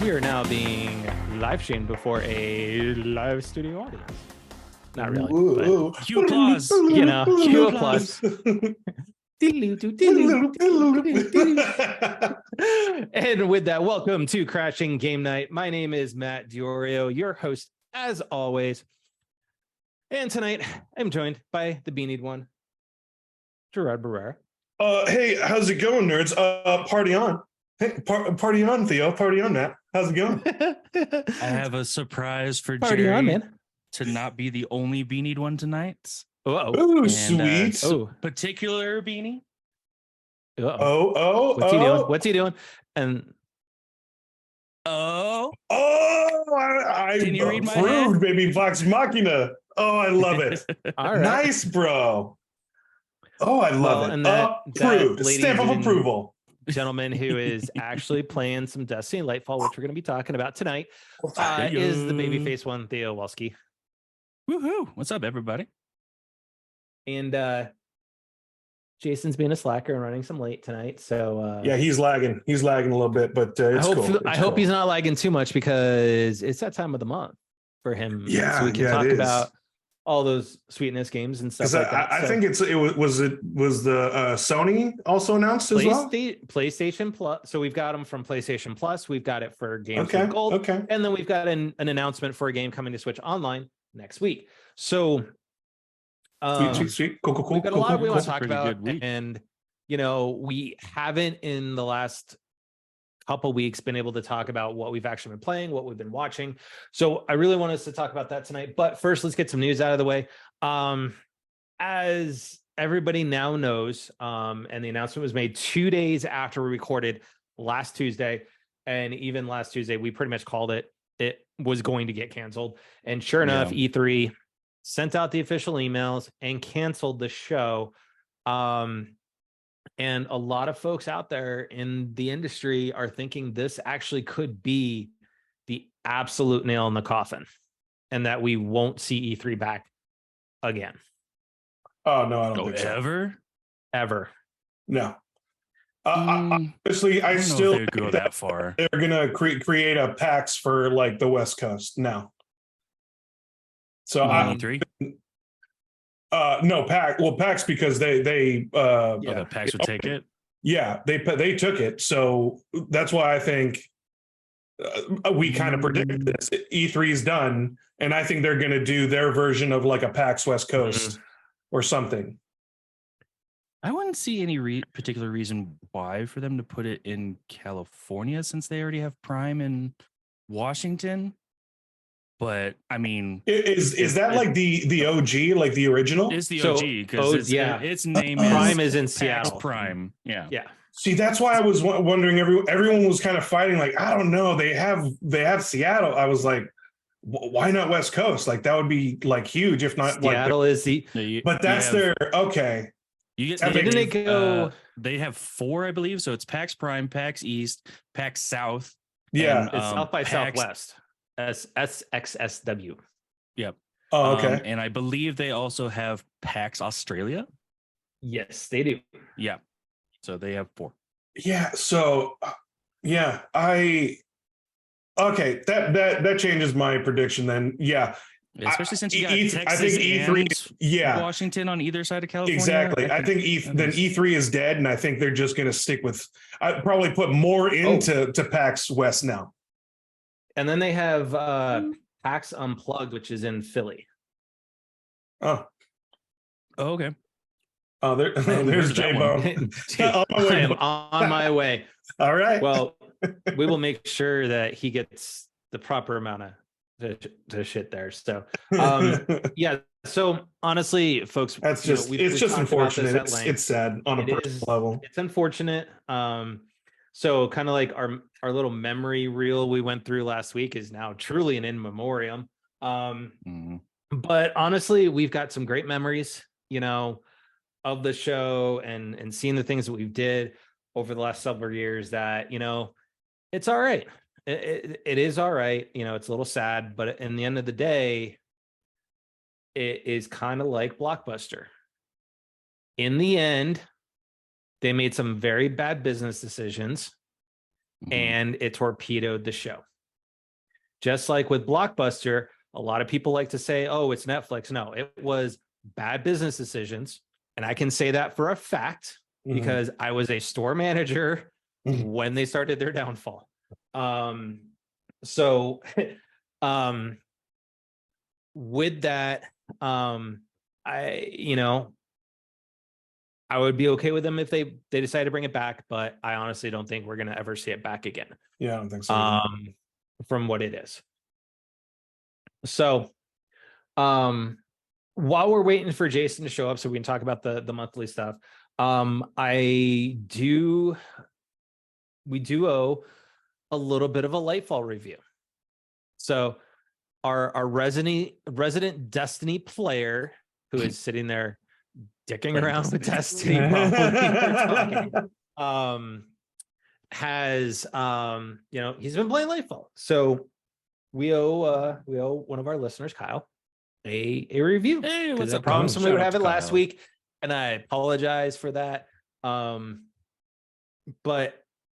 we are now being live streamed before a live studio audience. Not really. Ooh, but, cue applause. You know, cue applause. And with that, welcome to Crashing Game Night. My name is Matt Diorio, your host, as always. And tonight, I'm joined by the beanied one, Gerard Barrera. Hey, how's it going, nerds? Party on. Hey, party on, Theo. Party on, Matt. How's it going? I have a surprise for Party Jerry on, man. to not be the only beanied one tonight. Oh, sweet. Particular beanie. What's he doing? What's he doing? And I Can you read my approved, head? baby. Vox Machina. Oh, I love it. all right. Nice, bro. Oh, I love it. And that, Approved. Stamp of approval. Gentleman who is actually playing some Destiny Lightfall, which we're going to be talking about tonight, Hey-yo. is the babyface one, Theo Welski. Woohoo! What's up, everybody? And Jason's being a slacker and running some late tonight. So Yeah, he's lagging. He's lagging a little bit, but it's cool. I hope he's not lagging too much because it's that time of the month for him. Yeah, so we can talk about all those sweetness games and stuff like that. I think it was the Sony also announced as well. PlayStation Plus. So we've got them from PlayStation Plus. We've got it for Games Okay, with Gold. okay. And then we've got an announcement for a game coming to Switch Online next week. So Sweet. Cool. we've got a lot we want to talk Pretty about, good week. and we haven't in the last couple weeks been able to talk about what we've actually been playing, what we've been watching. So I really want us to talk about that tonight. But first, let's get some news out of the way. As everybody now knows, and the announcement was made 2 days after we recorded last Tuesday, and even last Tuesday, we pretty much called it was going to get canceled. And sure enough, E3 sent out the official emails and canceled the show. And a lot of folks out there in the industry are thinking this actually could be the absolute nail in the coffin and that we won't see E3 back again. Oh, no, I don't think so. Ever? No. Honestly, I don't know still if they would go that far. They're gonna create a PAX for like the West Coast now. So E3? No, PAX. Well, PAX because they The PAX would take it. Yeah, they took it. So that's why I think we kind of predicted this. E3 is done, and I think they're going to do their version of like a PAX West Coast or something. I wouldn't see any particular reason why for them to put it in California since they already have Prime in Washington. But I mean, is that like the OG, like the original? It's the OG because its name is Prime is in PAX Seattle. Prime. Yeah. See, that's why I was wondering. Everyone was kind of fighting. Like, I don't know. They have Seattle. I was like, why not West Coast? Like that would be like huge, if not. Seattle like, is the. But that's their okay. You get Didn't they go? They have 4, I believe. So it's PAX Prime, PAX East, PAX South. Yeah, and, It's South by PAX Southwest. SXSW. Yep. Oh, okay. And I believe they also have PAX Australia. Yes, they do. Yeah. So they have 4. Yeah. So, okay. That changes my prediction then. Yeah. Especially since you got Texas I think E3, and Washington on either side of California. Exactly. I think E3 is dead, and I think they're just going to stick with. I'd probably put more into PAX West now. And then they have PAX Unplugged, which is in Philly. Oh, okay. Oh, there's J-Bone. I am on my way. All right. Well, we will make sure that he gets the proper amount of shit there. So, yeah. So honestly, folks, that's just it's just unfortunate. It's sad on a personal level. It's unfortunate. So kind of like our little memory reel we went through last week is now truly an in memoriam. But honestly, we've got some great memories, of the show and seeing the things that we did over the last several years that, it's all right. It is all right. It's a little sad, but in the end of the day, it is kind of like Blockbuster. In the end, they made some very bad business decisions and it torpedoed the show. just like with Blockbuster, a lot of people like to say, oh, it's Netflix. No, it was bad business decisions. And I can say that for a fact because I was a store manager when they started their downfall. So with that, I would be okay with them if they decide to bring it back, but I honestly don't think we're going to ever see it back again. Yeah, I don't think so. From what it is. So, while we're waiting for Jason to show up so we can talk about the monthly stuff, we do owe a little bit of a Lightfall review. So our resident Destiny player who is sitting there dicking around with Destiny while we're talking, has he's been playing Lightfall. So we owe one of our listeners, Kyle, a review. Hey, what's I up? promised somebody would have it last Kyle. week, and I apologize for that. But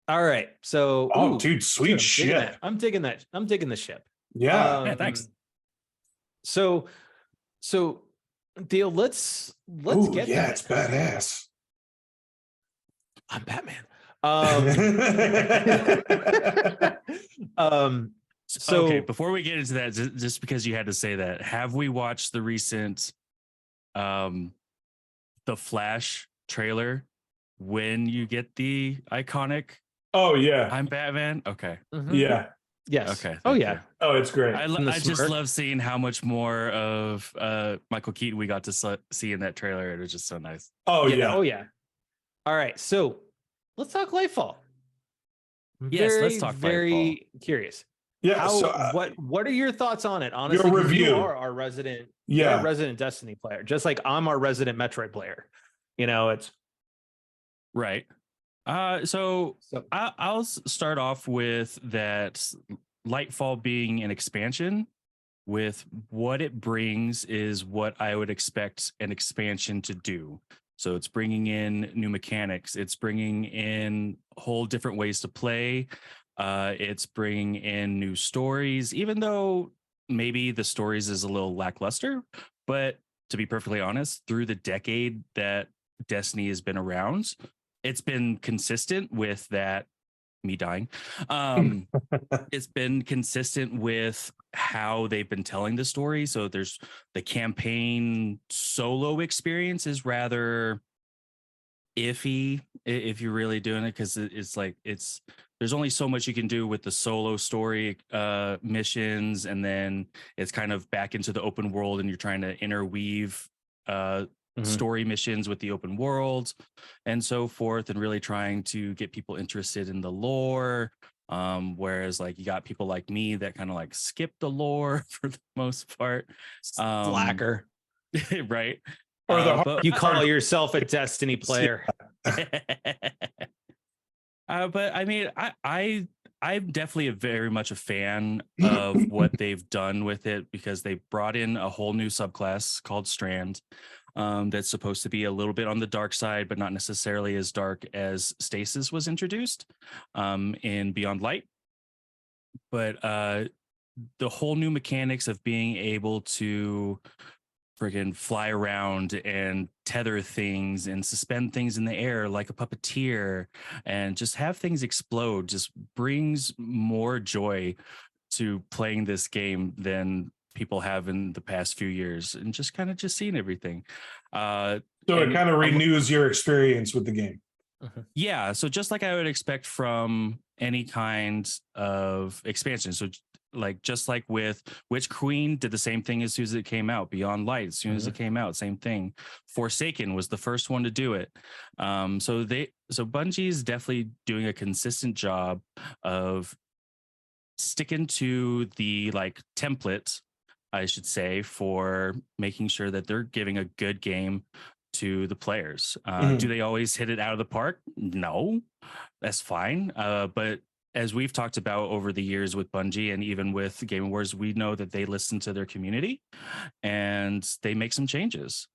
all right, so dude, sweet shit. I'm digging that. I'm digging the ship. Yeah, thanks. So Deal, let's get yeah, that. it's badass. I'm Batman. So okay, before we get into that, just because you had to say that, have we watched the recent the Flash trailer when you get the iconic Oh yeah, I'm Batman? Okay. Yeah. Yes. Okay. Oh yeah. Oh, it's great. I just love seeing how much more of Michael Keaton we got to see in that trailer. It was just so nice. Oh yeah. Oh yeah. All right, so let's talk Lightfall. Yes, let's talk very curious. Yeah. What are your thoughts on it? Honestly, your review. You are our resident, you're our resident Destiny player, just like I'm our resident Metroid player. It's right. So I'll start off with that Lightfall being an expansion. With what it brings is what I would expect an expansion to do. So it's bringing in new mechanics. It's bringing in whole different ways to play. It's bringing in new stories, even though maybe the stories is a little lackluster. But to be perfectly honest, through the decade that Destiny has been around, it's been consistent with that. Me dying. It's been consistent with how they've been telling the story. So there's the campaign solo experience is rather iffy if you're really doing it, because there's only so much you can do with the solo story missions, and then it's kind of back into the open world and you're trying to interweave story missions with the open world and so forth, and really trying to get people interested in the lore. Whereas like you got people like me that kind of like skip the lore for the most part. Slacker. Right. But you call yourself a Destiny player. But I mean, I'm definitely very much a fan of what they've done with it, because they brought in a whole new subclass called Strand. That's supposed to be a little bit on the dark side, but not necessarily as dark as Stasis was introduced in Beyond Light. But the whole new mechanics of being able to friggin' fly around and tether things and suspend things in the air like a puppeteer and just have things explode just brings more joy to playing this game than people have in the past few years, and just kind of seeing everything. So it kind of renews your experience with the game. Yeah. So just like I would expect from any kind of expansion. So just like with Witch Queen did the same thing as soon as it came out. Beyond Light, as soon as it came out, same thing. Forsaken was the first one to do it. So Bungie's definitely doing a consistent job of sticking to the template, I should say, for making sure that they're giving a good game to the players. Do they always hit it out of the park? No, that's fine. But as we've talked about over the years with Bungie and even with Game Awards, we know that they listen to their community and they make some changes.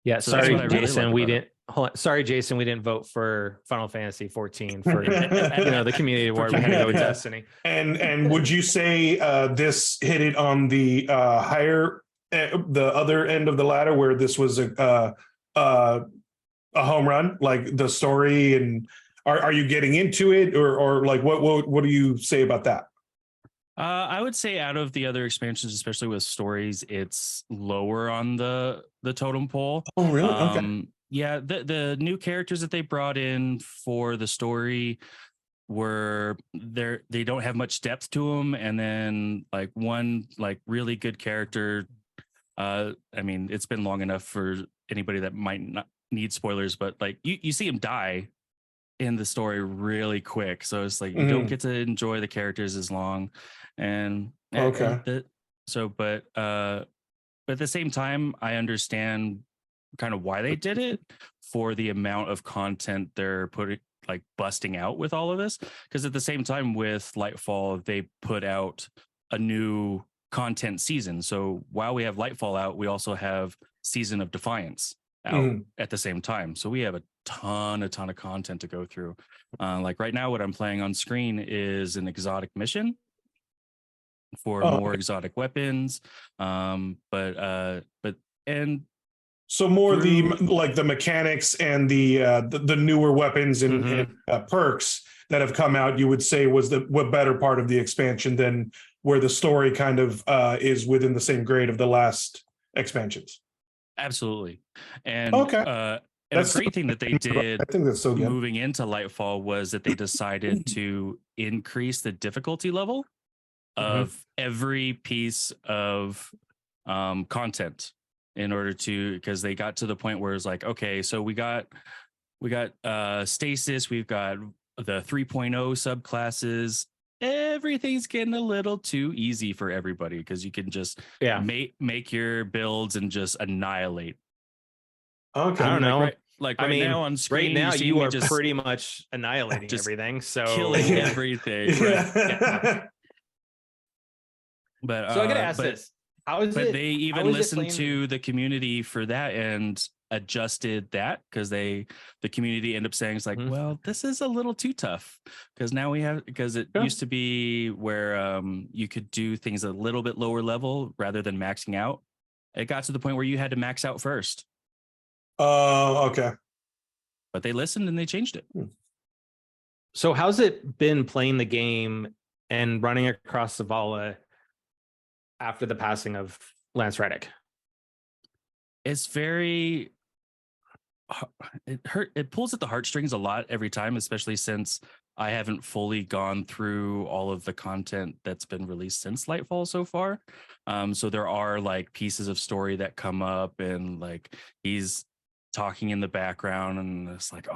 Yeah, So sorry, Jason, we didn't hold on. Sorry, Jason, we didn't vote for Final Fantasy 14 for the community award. We had to go with Destiny. And would you say this hit it on the higher, the other end of the ladder, where this was a home run, like the story, and are you getting into it, or like what do you say about that? I would say out of the other expansions, especially with stories, it's lower on the totem pole. Oh, really? Okay. Yeah, the new characters that they brought in for the story they don't have much depth to them, and then like one like really good character. I mean, it's been long enough for anybody that might not need spoilers, but like you see him die in the story really quick, so it's like you don't get to enjoy the characters as long. And Okay. but at the same time, I understand kind of why they did it, for the amount of content they're putting, like busting out with all of this. Because at the same time with Lightfall, they put out a new content season. So while we have Lightfall out, we also have Season of Defiance out at the same time. So we have a ton of content to go through. Like right now, what I'm playing on screen is an exotic mission for more exotic weapons. But so more the mechanics and the newer weapons and perks that have come out, you would say was the better part of the expansion than where the story kind of is within the same grade of the last expansions. Absolutely. And that's a great thing that they did, I think that's so good. moving into Lightfall, was that they decided to increase the difficulty level of every piece of content, in order to, because they got to the point where it's like, okay, so we got stasis, we've got the 3.0 subclasses. Everything's getting a little too easy for everybody, because you can just make your builds and just annihilate. Okay. I don't know. Now on screen, right now you are just pretty much annihilating everything. So killing everything. But so I gotta ask this. They even listened to the community for that and adjusted that, because the community ended up saying it's like, well, this is a little too tough, because now it used to be where you could do things a little bit lower level rather than maxing out. It got to the point where you had to max out first. Okay. But they listened and they changed it. So how's it been playing the game and running across Zavala after the passing of Lance Reddick? It's very, it pulls at the heartstrings a lot every time, especially since I haven't fully gone through all of the content that's been released since Lightfall so far. So there are like pieces of story that come up, and like he's talking in the background, and it's like,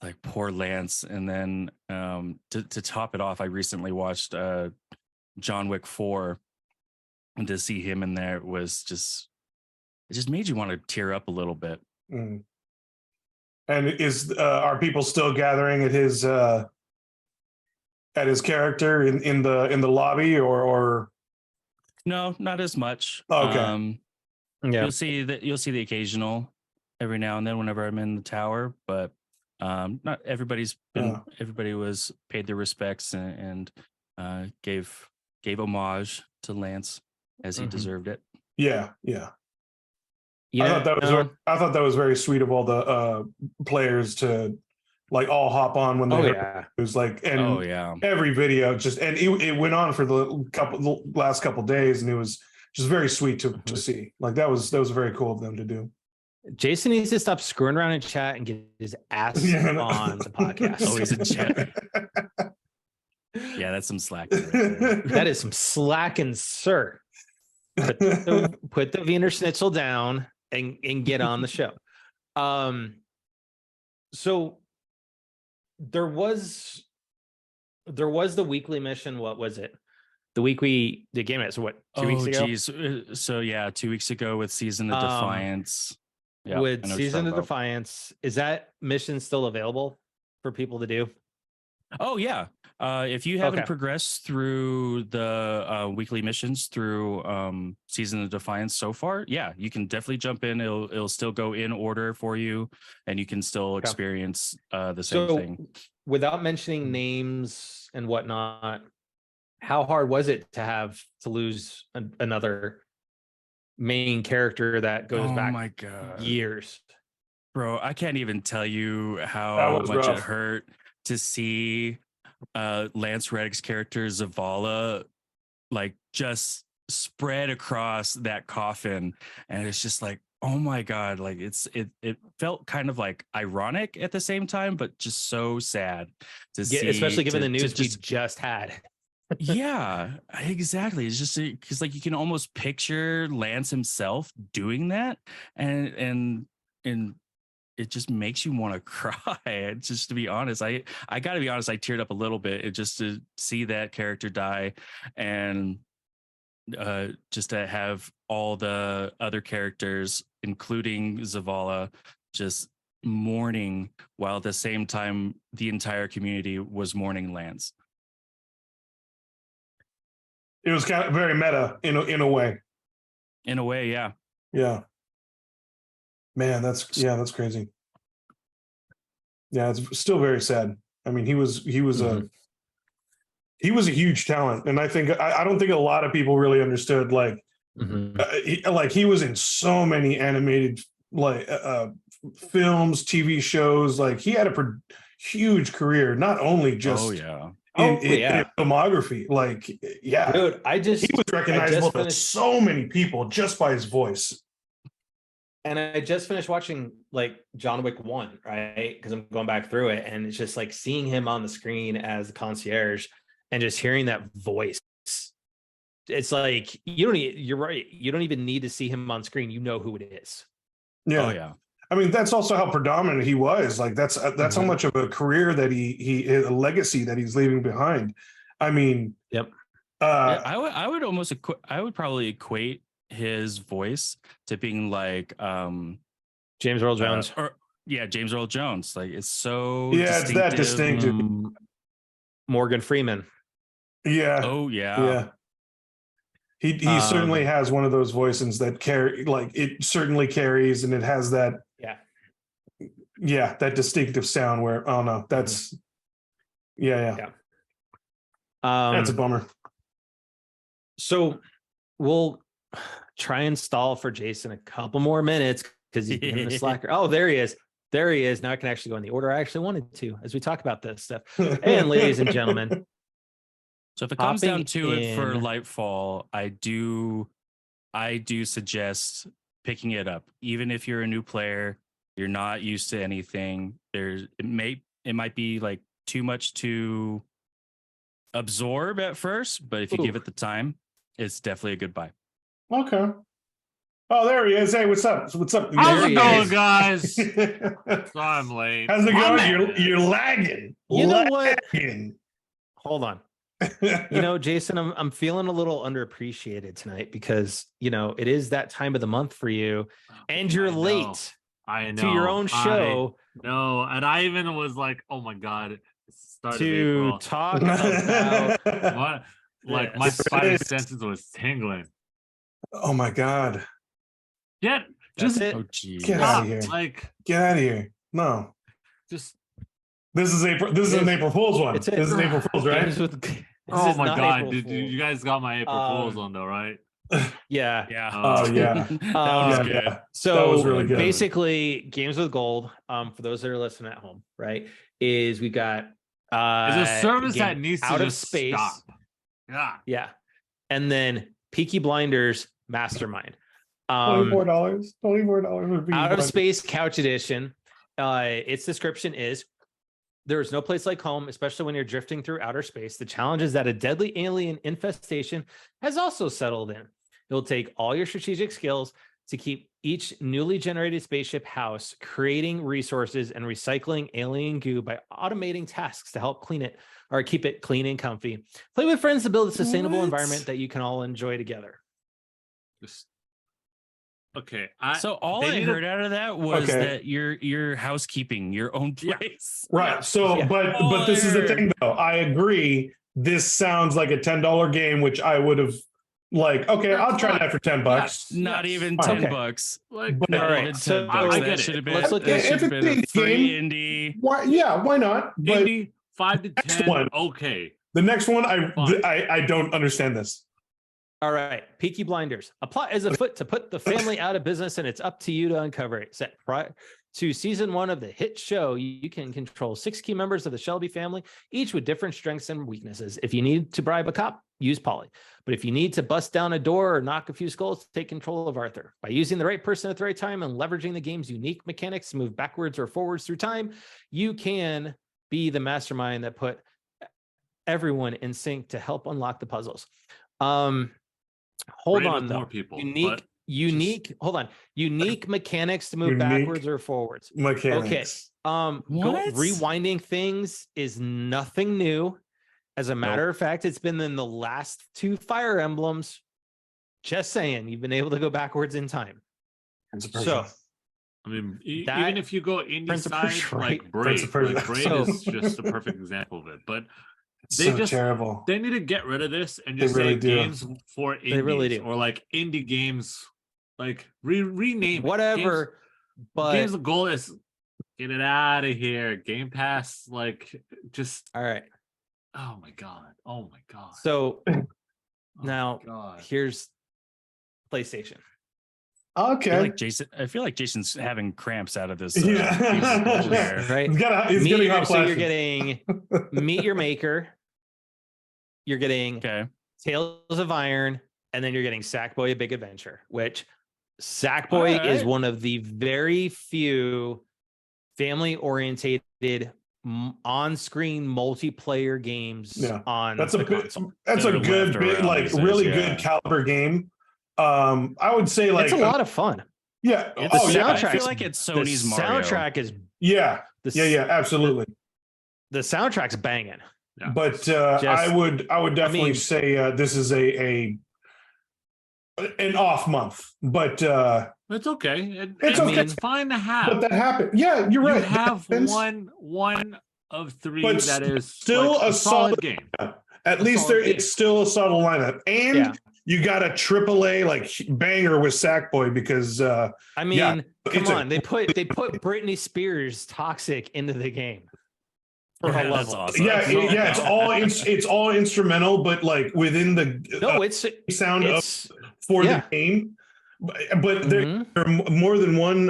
like poor Lance. And then to top it off, I recently watched John Wick 4, and to see him in there was just, it just made you want to tear up a little bit. And are people still gathering at his character in the lobby, or no, not as much. Okay. You'll see the occasional every now and then whenever I'm in the tower, but not everybody's been. Everybody was paid their respects and gave homage to Lance as he deserved it. Yeah. I thought that was very sweet of all the players to like all hop on when they heard it was like, and every video just, and it went on for the last couple days, and it was just very sweet to see. Like that was very cool of them to do. Jason needs to stop screwing around in chat and get his ass on the podcast. Oh, he's in chat. Yeah, that's some slack. Right, that is some slacking, sir. Put the Wiener Schnitzel down and get on the show. So there was the weekly mission. What was it? The week we did game it. So what? 2 weeks ago. Geez. So yeah, 2 weeks ago with Season of Defiance. Yeah, with Season of Defiance, is that mission still available for people to do? Oh yeah. If you haven't Okay. progressed through the weekly missions through Season of Defiance so far, yeah, you can definitely jump in. It'll still go in order for you, and you can still Okay. experience the same So thing. without mentioning names and whatnot, how hard was it to have to lose another main character that goes Oh back my God. years? Bro, I can't even tell you That how was much it rough. hurt to see Lance Reddick's character Zavala like just spread across that coffin, and it's just like, oh my God, like it felt kind of like ironic at the same time, but just so sad to see, Especially given to the news we just just had. yeah, exactly. It's just because like you can almost picture Lance himself doing that, and it just makes you want to cry. Just to be honest, I got to be honest, I teared up a little bit just to see that character die, and just to have all the other characters, including Zavala, just mourning while at the same time the entire community was mourning Lance. It was kind of very meta in a way. In a way, yeah. Yeah. Man, that's crazy. Yeah, it's still very sad. I mean, he was Mhm. a huge talent, and I don't think a lot of people really understood like he was in so many animated like films, TV shows. Like he had a huge career, not only just Oh yeah. in filmography. Like, yeah, Dude, he was recognizable to so many people just by his voice. And I just finished watching like John Wick 1, right? Because I'm going back through it, and it's just like seeing him on the screen as the concierge and just hearing that voice. It's like you're right. You don't even need to see him on screen. You know who it is. Yeah. Oh yeah. I mean, that's also how predominant he was. Like that's how much of a career that he a legacy that he's leaving behind. I mean, Yep. Yeah, I would almost I would probably equate his voice to being like James Earl Jones. James Earl Jones. Like it's so it's that distinctive. Morgan Freeman. Yeah. Oh yeah. Yeah. He certainly has one of those voices that carry, like it certainly carries, and it has that that distinctive sound where, oh no, that's yeah. That's a bummer. So we'll try and stall for Jason a couple more minutes because he's been the slacker. Oh, there he is. There he is. Now I can actually go in the order I actually wanted to as we talk about this stuff. And ladies and gentlemen, so if it comes down to it for Lightfall, I do suggest picking it up. Even if you're a new player, you're not used to anything. It might be like too much to absorb at first, but if you give it the time, it's definitely a good buy. Okay. Oh, there he is. Hey, what's up? What's up? How's it going, guys? So I'm late. How's it going? You're lagging. You know what? Hold on. Jason, I'm feeling a little underappreciated tonight because, it is that time of the month for you and you're late to your own show. No, and I even was like, oh my God, to talk about what? Like my spidey senses was tingling. Oh my God. Get out of here. Like, get out of here. No. Just this is an April Fool's one. This is April Fool's, right? Oh my God. You guys got my April Fool's one though, right? Yeah. Oh yeah. That was good. Yeah. So that was really good. Basically, Games with Gold, for those that are listening at home, right, is we've got is a service that needs out to of space. Stop. Yeah. And then Peaky Blinders Mastermind. $24. Out of Space Couch Edition. Its description is: there is no place like home, especially when you're drifting through outer space. The challenge is that a deadly alien infestation has also settled in. It'll take all your strategic skills to keep each newly generated spaceship house, creating resources and recycling alien goo by automating tasks to help clean it or keep it clean and comfy. Play with friends to build a sustainable environment that you can all enjoy together. Okay. So all I heard out of that was that you're housekeeping your own place. Right. So, but this is the thing, though. I agree. This sounds like a $10 game, which I would have okay, I'll try that for $10. Not even $10. Like, but, not even $10. I get that it. should have been. Let's look That at should have been a free indie. Why? Yeah, why not? But indie 5 to 10. One, okay. The next one, I don't understand this. All right, Peaky Blinders. A plot is afoot to put the family out of business, and it's up to you to uncover it. Set prior to season 1 of the hit show, you can control 6 key members of the Shelby family, each with different strengths and weaknesses. If you need to bribe a cop, use Polly. But if you need to bust down a door or knock a few skulls, take control of Arthur. By using the right person at the right time and leveraging the game's unique mechanics to move backwards or forwards through time, you can be the mastermind that put everyone in sync to help unlock the puzzles. Hold on, though. More people, hold on. Unique mechanics to move backwards or forwards. Mechanics. Okay. Rewinding things is nothing new. As a matter of fact, it's been in the last 2 Fire Emblems. Just saying, you've been able to go backwards in time. So, I mean, even if you go indie side, like Braid is just a perfect example of it. But they terrible. They need to get rid of this and just say games for indies. They really do. Or like indie games, like rename whatever. Games, but games, the goal is get it out of here. Game Pass, like just all right. Oh my god. So now here's PlayStation. Okay. I feel like Jason's having cramps out of this. Right. He's getting off. So you're getting Meet Your Maker. You're getting Tales of Iron, and then you're getting Sackboy: A Big Adventure, which Sackboy is one of the very few family-orientated on-screen multiplayer games on that's the a console. That's a good bit, like really good caliber game. I would say like it's a lot of fun. Yeah. The soundtrack. I feel like it's Sony's Mario. Soundtrack is absolutely. The soundtrack's banging. Yeah. But I would definitely say this is an off month. But it's okay. It's fine to have. But that happened. Yeah, you're right. You have one of 3 but that is still like a solid game. At least it's still a subtle lineup. And you got a AAA like banger with Sackboy because come on, they put Britney Spears Toxic into the game. That's awesome. It's all instrumental, but like within the sound for the game. But there are more than one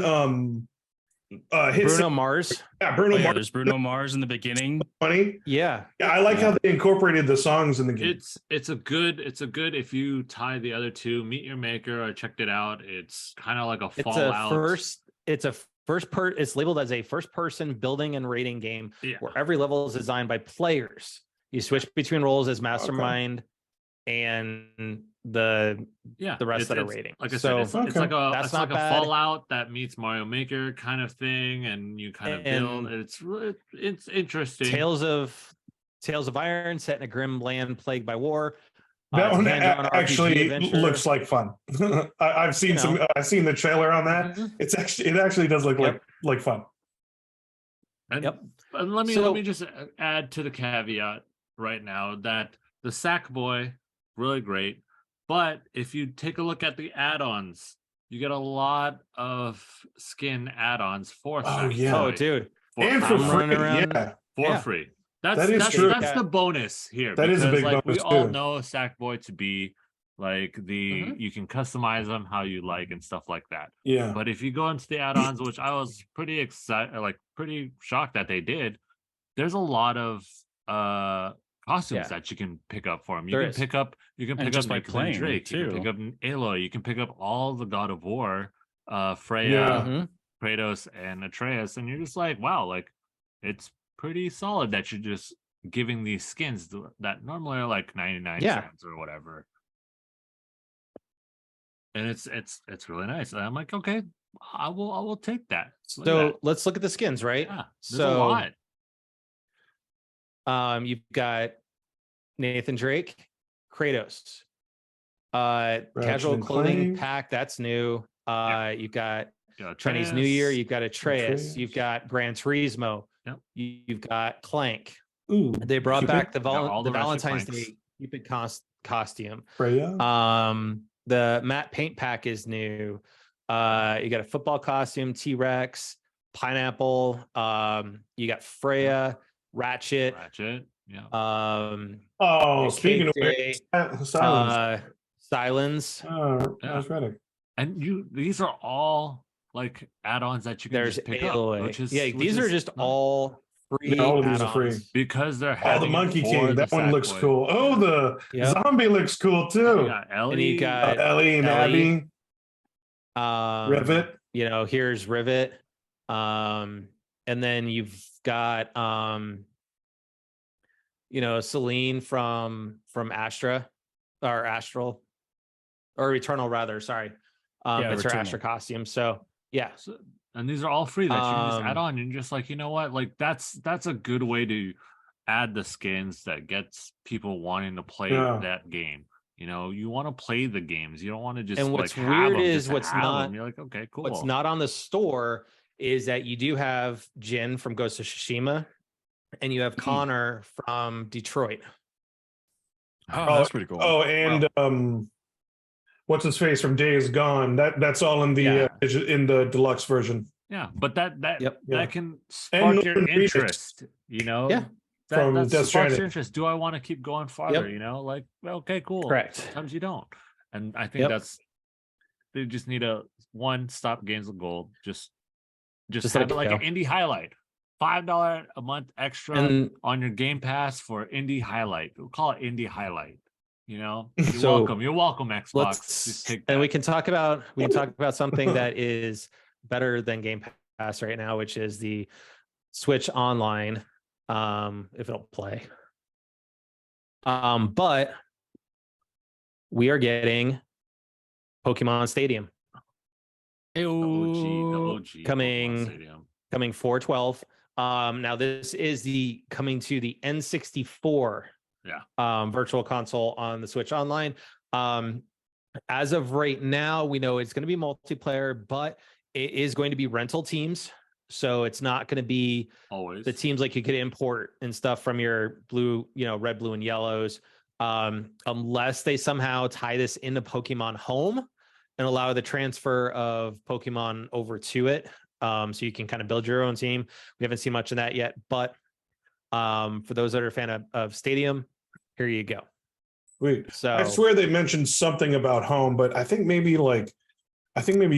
Bruno Mars. Yeah, Bruno Mars. There's Bruno Mars in the beginning. Funny. Yeah, I like how they incorporated the songs in the game. It's a good if you tie the other 2, Meet Your Maker, I checked it out. It's kind of like a Fallout. It's labeled as a first-person building and raiding game where every level is designed by players. You switch between roles as mastermind and the rest that are raiding. Like I said, it's like a Fallout that meets Mario Maker kind of thing, and you kind of build. It's interesting. Tales of Iron, set in a grim land plagued by war. That one actually looks like fun. I've seen I've seen the trailer on that. It actually does look like fun. And let me just add to the caveat right now that the Sackboy really great, but if you take a look at the add-ons, you get a lot of skin add-ons for Sackboy. Oh dude, and for free. Free. That's true. That's the bonus here. That is a big bonus. We all know Sackboy to be like you can customize them how you like and stuff like that. Yeah. But if you go into the add-ons, which I was pretty excited, pretty shocked that they did, there's a lot of costumes that you can pick up for them. You can pick up just by playing Drake, too. you can pick up Aloy, you can pick up all the God of War, Freya, Kratos, and Atreus, and you're just like, wow, like it's pretty solid that you're just giving these skins that normally are like 99 cents or whatever. And it's really nice. And I'm like, okay, I will take that. So let's look at the skins, right? Yeah, there's a lot. You've got Nathan Drake, Kratos, casual clothing pack, that's new. You've got Yeah, Chinese New Year. You've got Atreus. You've got Gran Turismo. Yep. You've got Clank. Ooh, They brought back the all the Valentine's Clanks. Day Cupid costume. Freya. The matte paint pack is new. You got a football costume, T-Rex, Pineapple. You got Freya, Ratchet. Oh, speaking of Day, Silence. Silence. That's right. And these are all like add-ons that you can just pick up, which is these are just all free. All of these are free because they're the Monkey King. That one looks cool. Oh, the zombie looks cool too. Ellie, you got Ellie and Abby. Rivet. Here's Rivet. And then you've got Celine from Astra or Astral or Eternal rather. Sorry. It's her Astra costume. So yeah. And these are all free that you can just add on. And just like, you know what? Like that's a good way to add the skins that gets people wanting to play that game. You want to play the games. You don't want to just. And what's like, weird is what's not. Them. You're like, okay, cool. What's not on the store is that you do have Jin from Ghost of Tsushima, and you have Connor from Detroit. Oh, that's pretty cool. Oh, and what's his face from Days Gone? That's all in the in the deluxe version. Yeah, but that can And spark your interest. Yeah. From Death Stranding. Interest. Do I want to keep going farther? Like, okay, cool. Correct. Sometimes you don't, and I think they just need stop games of gold. Just have like an indie highlight. $5 a month extra on your Game Pass for indie highlight. We'll call it indie highlight. You're welcome. You're welcome, Xbox. Just take that. And we can talk about something that is better than Game Pass right now, which is the Switch Online. If it'll play. But we are getting Pokemon Stadium. The OG coming 4/12. Now this is coming to the N64 virtual console on the Switch Online. As of right now, we know it's going to be multiplayer, but it is going to be rental teams. So it's not going to be always the teams like you could import and stuff from your blue, red, blue, and yellows, unless they somehow tie this into Pokemon Home and allow the transfer of Pokemon over to it. So you can kind of build your own team. We haven't seen much of that yet, but for those that are a fan of Stadium, here you go. Wait, so I swear they mentioned something about Home, but I think maybe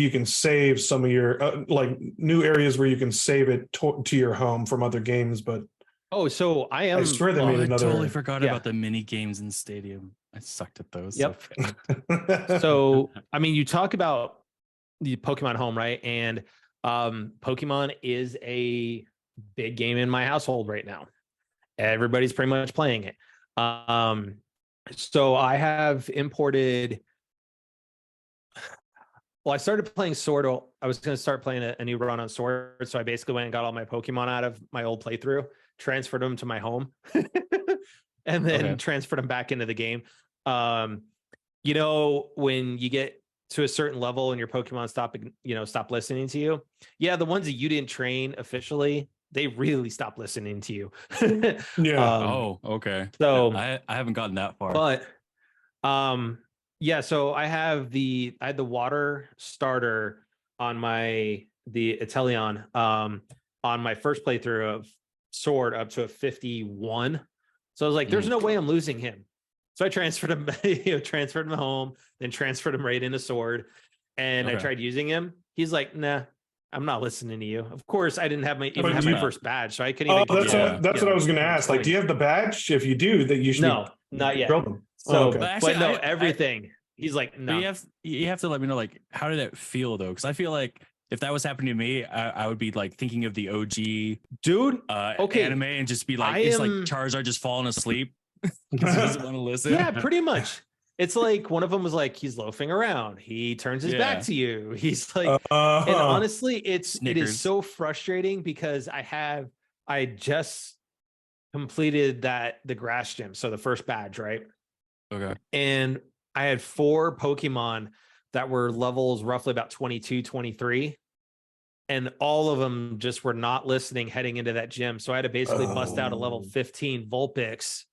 you can save some of your new areas where you can save it to your home from other games. But I swear they made another. I totally forgot about the mini games in Stadium. I sucked at those. Yep. So I mean, you talk about the Pokemon Home, right? And Pokemon is a big game in my household right now. Everybody's pretty much playing it. So I have imported. Well, I started playing Sword. I was going to start playing a new run on Sword. So I basically went and got all my Pokemon out of my old playthrough, transferred them to my home, and then transferred them back into the game. When you get to a certain level and your Pokemon stop listening to you. Yeah, the ones that you didn't train officially, they really stop listening to you. Okay. So I haven't gotten that far. But so I had the water starter on the Atelion on my first playthrough of Sword up to a 51. So I was like, there's no way I'm losing him. So I transferred him, transferred him home, then transferred him right into Sword. And I tried using him. He's like, nah, I'm not listening to you. Of course, I didn't have my first badge, so I couldn't even. That's what I was going to ask. Like, do you have the badge? If you do, that you should. No, not yet. So, but no, everything. He's like, no. You have to let me know, like, how did it feel though? Because I feel like if that was happening to me, I would be like thinking of the OG anime and just be like, it's like Charizard just falling asleep because he doesn't want to listen. Yeah, pretty much. It's like one of them was like, he's loafing around. He turns his back to you. He's like, and honestly, it is so frustrating because I just completed the grass gym. So the first badge, right? Okay. And I had 4 Pokemon that were levels roughly about 22, 23. And all of them just were not listening heading into that gym. So I had to basically bust out a level 15 Vulpix,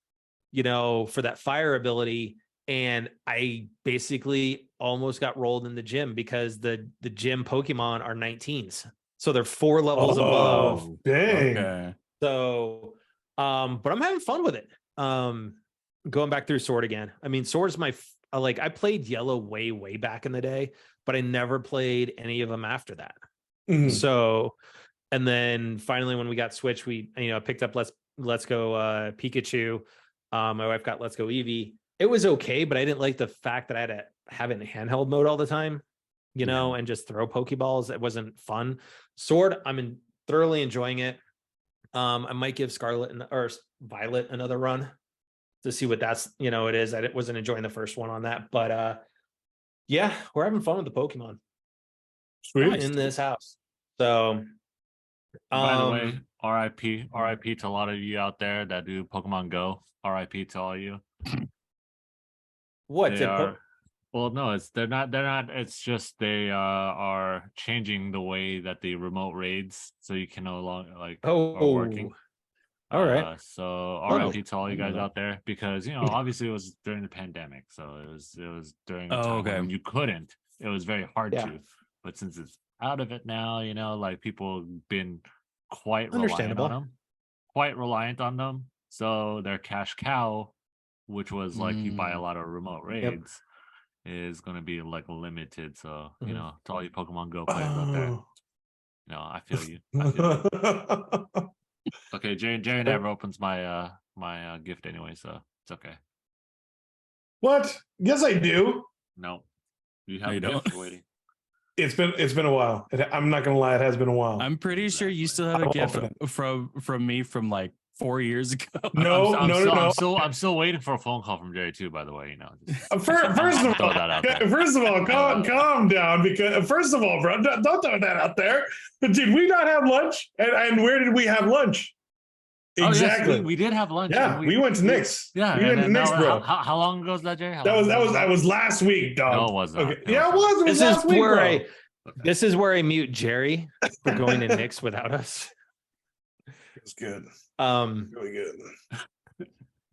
for that fire ability. And I basically almost got rolled in the gym because the gym Pokemon are 19s. So they're 4 levels above. Dang. Okay. So, but I'm having fun with it. Going back through Sword again. I mean, Sword's I played Yellow way back in the day, but I never played any of them after that. Mhm. So, and then finally when we got Switch, we, picked up Let's Go Pikachu. My wife got Let's Go Eevee. It was okay, but I didn't like the fact that I had to have it in handheld mode all the time, and just throw Pokeballs. It wasn't fun. Sword, I'm thoroughly enjoying it. I might give Scarlet or Violet another run to see what that's, it is. I wasn't enjoying the first one on that, but yeah, we're having fun with the Pokemon Sweet. in this house. So, by the way, RIP to a lot of you out there that do Pokemon Go. RIP to all of you. What? They are, well, no, they're not. It's just they are changing the way that the remote raids, so you can no longer are working. All right. So RIP to all you guys out there, because obviously it was during the pandemic, so it was during a time when you couldn't. It was very hard to, but since it's out of it now, people have been quite reliant on them. So their cash cow, which was you buy a lot of remote raids, is going to be limited. So to all you Pokemon Go players out there, I feel you. Okay, Jerry never opens my my gift anyway, so it's okay. What? Yes, I do. No, you have a gift waiting. It's been a while. I'm not gonna lie, it has been a while. I'm pretty sure you still have a gift from me from 4 years ago. No. I'm still waiting for a phone call from Jerry too. By the way, First of all, calm down, because first of all, bro, don't throw that out there. But did we not have lunch? And where did we have lunch? Exactly. Oh, yes, we did have lunch. Yeah, we went to Nick's. Yeah, we went to Nick's, bro. How long ago was that, Jerry? That was last week, dog. No, it was not. Okay. Yeah, it was last week, bro. This is where I mute Jerry for going to Nick's without us. It's good. Really good.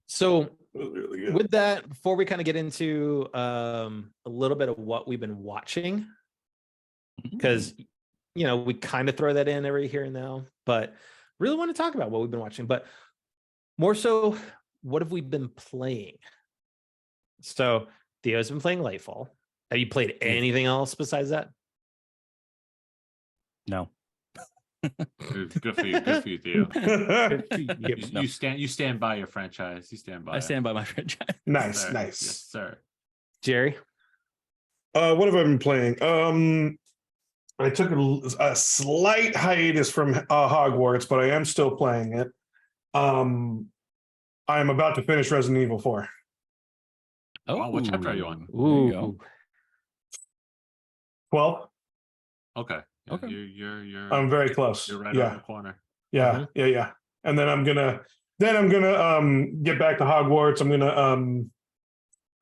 So really good. With that, before we kind of get into a little bit of what we've been watching, because we kind of throw that in every here and now, but really want to talk about what we've been watching, but more so, what have we been playing? So Theo's been playing Lightfall. Have you played anything else besides that? No. Good for you, Theo. You stand by your franchise. You stand by. I stand by my franchise. Nice. Yes, sir. Jerry? What have I been playing? I took a slight hiatus from Hogwarts, but I am still playing it. I am about to finish Resident Evil 4. Oh, wow, what chapter are you on? Ooh. 12. Okay. Okay. You're I'm very close. You're right around the corner. Yeah. And then I'm gonna get back to Hogwarts.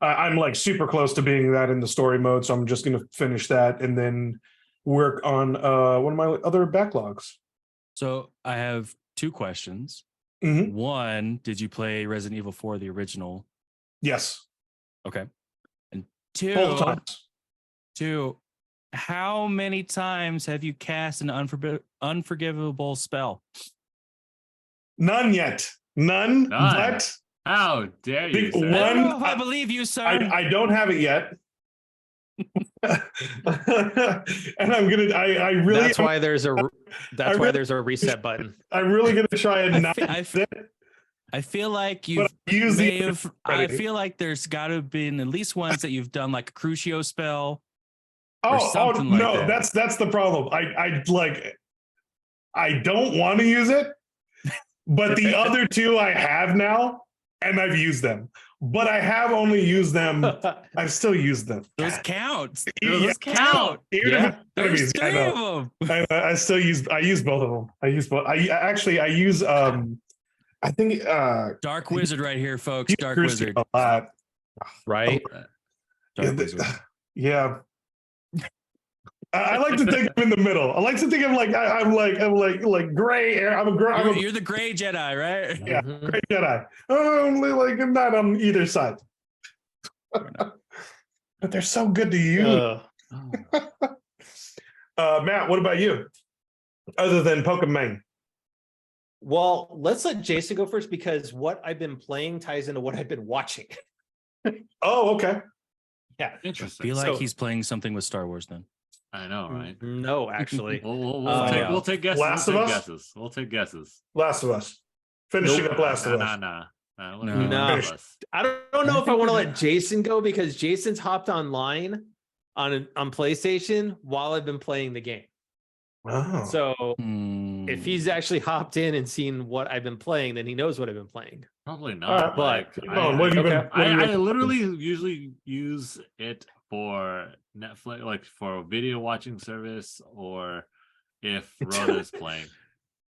I'm super close to being that in the story mode, so I'm just gonna finish that and then work on one of my other backlogs. So I have 2 questions. Mm-hmm. One, did you play Resident Evil 4, the original? Yes. Okay. And Both times. 2, how many times have you cast an unforgivable spell? None yet. None. But how dare you? I don't know if I believe you, sir. I don't have it yet. And I'm gonna. I really. That's why there's a reset button. I'm really gonna try and not. I feel like you may have. I feel like there's got to have been at least once that you've done like a Crucio spell. No, that's the problem. I don't want to use it, but the other 2 I have now, and I've used them. But I have only used them. I've still used them. Those count. Those count. Yeah. There's 3 of them. I still use. I use both of them. I use both. I use. I think. Dark Wizard right here, folks. Dark Wizard. A lot. Right. Dark Wizard. Yeah. I like to think I'm in the middle. I like to think I'm like gray. You're the gray Jedi, right? Yeah, gray Jedi. Only like I'm not on either side. But they're so good to use. Matt, what about you? Other than Pokemon. Well, let's let Jason go first because what I've been playing ties into what I've been watching. Oh, okay. Yeah. Interesting. Feel like he's playing something with Star Wars then. I know, right? No, actually. We'll take guesses. Last of Us? We'll take guesses. Last of Us. Finishing up Last of Us. No. I don't know if I want to let Jason go because Jason's hopped online on PlayStation while I've been playing the game. Oh. So if he's actually hopped in and seen what I've been playing, then he knows what I've been playing. Probably not. But I literally usually use it for Netflix, like for a video watching service, or if Rhoda is playing.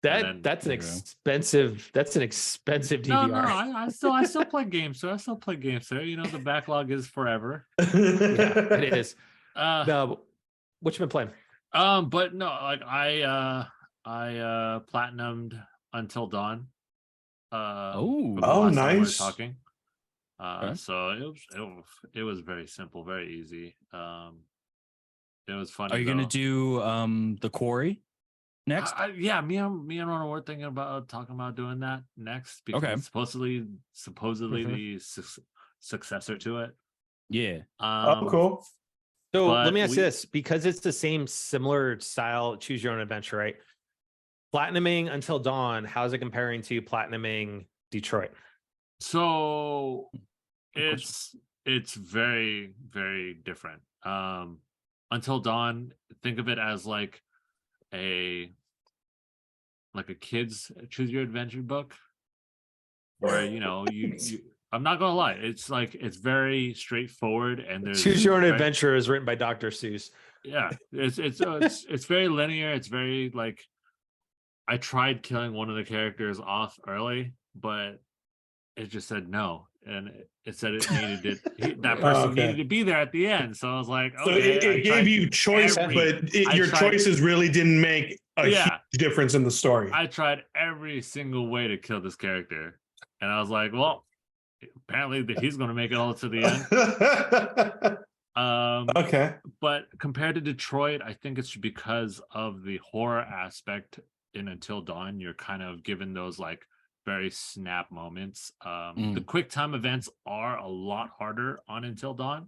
That's an expensive DVR. No, I still play games, so I still play games there. You know, the backlog is forever. Yeah, it is. No, what you been playing? But no, like I platinumed Until Dawn. Nice. Talking. So it was very simple, very easy. It was funny. Are you gonna do the Quarry next? Yeah, me and Ron were thinking about talking about doing that next because supposedly the successor to it. Yeah. Cool. So let me ask you this, because it's the same similar style, choose your own adventure, right? Platinuming Until Dawn, how's it comparing to platinuming Detroit? So it's very, very different. Until Dawn, think of it as like a kid's choose your adventure book where you I'm not gonna lie, it's very straightforward, and there's Choose Your Own Adventure is written by Dr. Seuss. Yeah, it's very linear. It's very like I tried killing one of the characters off early, but it just said no, and it said it needed it. That person needed to be there at the end. So I was like, okay. So it gave you choice, but your choices really didn't make a huge difference in the story. I tried every single way to kill this character, and I was like, well, apparently he's going to make it all to the end. Okay. But compared to Detroit, I think it's because of the horror aspect in Until Dawn. You're kind of given those like very snap moments. The quick time events are a lot harder on Until Dawn.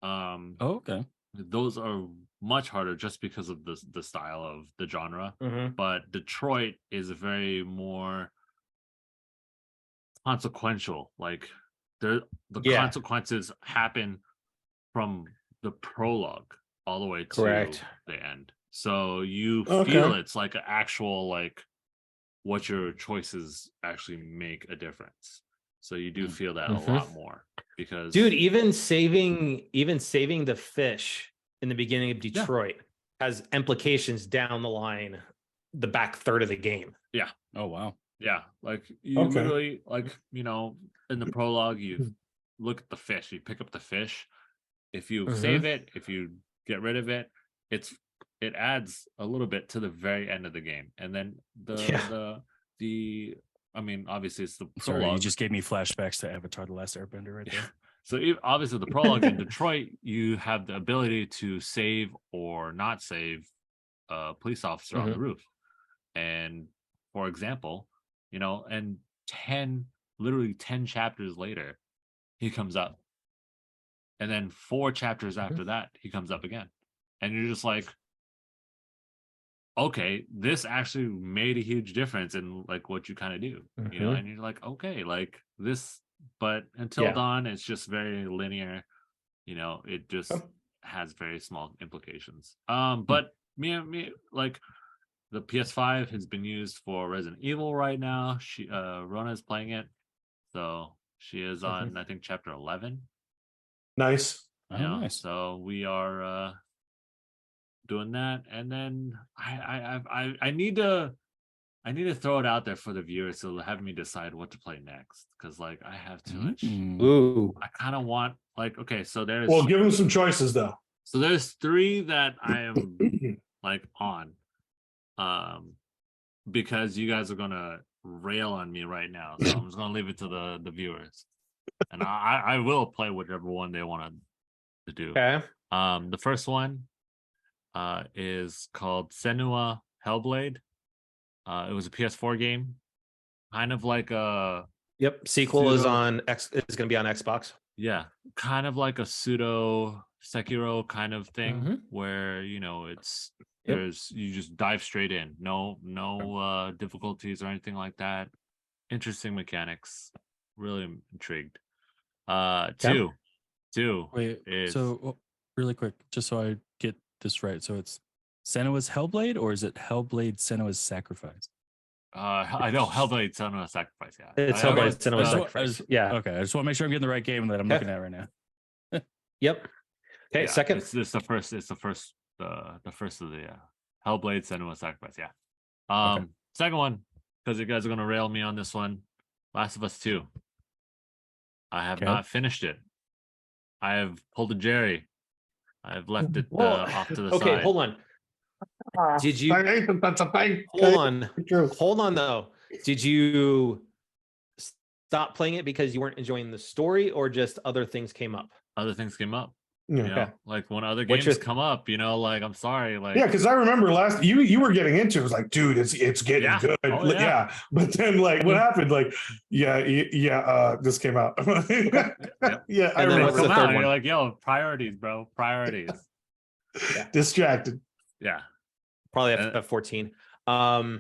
Okay. Those are much harder just because of the style of the genre. But Detroit is very more consequential. Like the consequences happen from the prologue all the way to the end. So you feel it's like an actual like what your choices actually make a difference. So you do feel that a lot more because dude, even saving the fish in the beginning of Detroit has implications down the line, the back third of the game. Yeah. Oh wow. Yeah. Like you literally like, in the prologue, you look at the fish, you pick up the fish. If you save it, if you get rid of it, it adds a little bit to the very end of the game. And then I mean, obviously it's the prologue. Sorry, you just gave me flashbacks to Avatar: The Last Airbender right there. So obviously the prologue in Detroit, you have the ability to save or not save a police officer on the roof. And for example, and 10 chapters later, he comes up. And then 4 chapters after that, he comes up again. And you're just like, okay, this actually made a huge difference in like what you kind of do, and you're like, okay, like this, but Until Dawn, it's just very linear, it just has very small implications. But me, like the PS5 has been used for Resident Evil right now. Rona is playing it, so she is on I think chapter 11. Nice. Nice. So we are doing that, and then I need to throw it out there for the viewers to have me decide what to play next, because like I have too much. Ooh. I kind of want like, okay, so there's give them some choices though. So there's 3 that I am like on, because you guys are gonna rail on me right now. So I'm just gonna leave it to the viewers, and I will play whichever one they want to do. Okay. The first one is called Senua Hellblade. It was a PS4 game, kind of like a Yep. Sequel is pseudo- on X. It's going to be on Xbox. yeah, kind of like a pseudo Sekiro kind of thing, Mhm. where it's Yep. you just dive straight in, no difficulties or anything like that. Interesting mechanics, really intrigued. Two Wait, is so really quick, just so I get this right. So it's Senua's Hellblade, or is it Hellblade Senua's Sacrifice? I know Hellblade Senua's Sacrifice. Yeah, It's I know Hellblade it's, Senua's uh, Sacrifice. Yeah. Okay, I just want to make sure I'm getting the right game that I'm looking at right now. Yep. Okay. yeah, Second. It's the first. It's the first of the Hellblade Senua's Sacrifice. Yeah. Okay. Second one, because you guys are gonna rail me on this one. Last of Us 2. I have not finished it. I have pulled a Jerry. I have left it off to the side. Okay, hold on. Did you That's a thing. hold on? True. Hold on though. Did you stop playing it because you weren't enjoying the story, or just other things came up? Other things came up. Yeah. Like when other What's games your- come up, like I'm sorry, like Yeah, because I remember last you were getting into it. It was like, dude, it's getting Yeah. good. Oh, yeah. But then like what happened? Like, this came out. Yeah, I And then remember. what's the come out, third and one? you're like, yo, priorities, bro, priorities. Distracted. Yeah, Probably Uh, F14.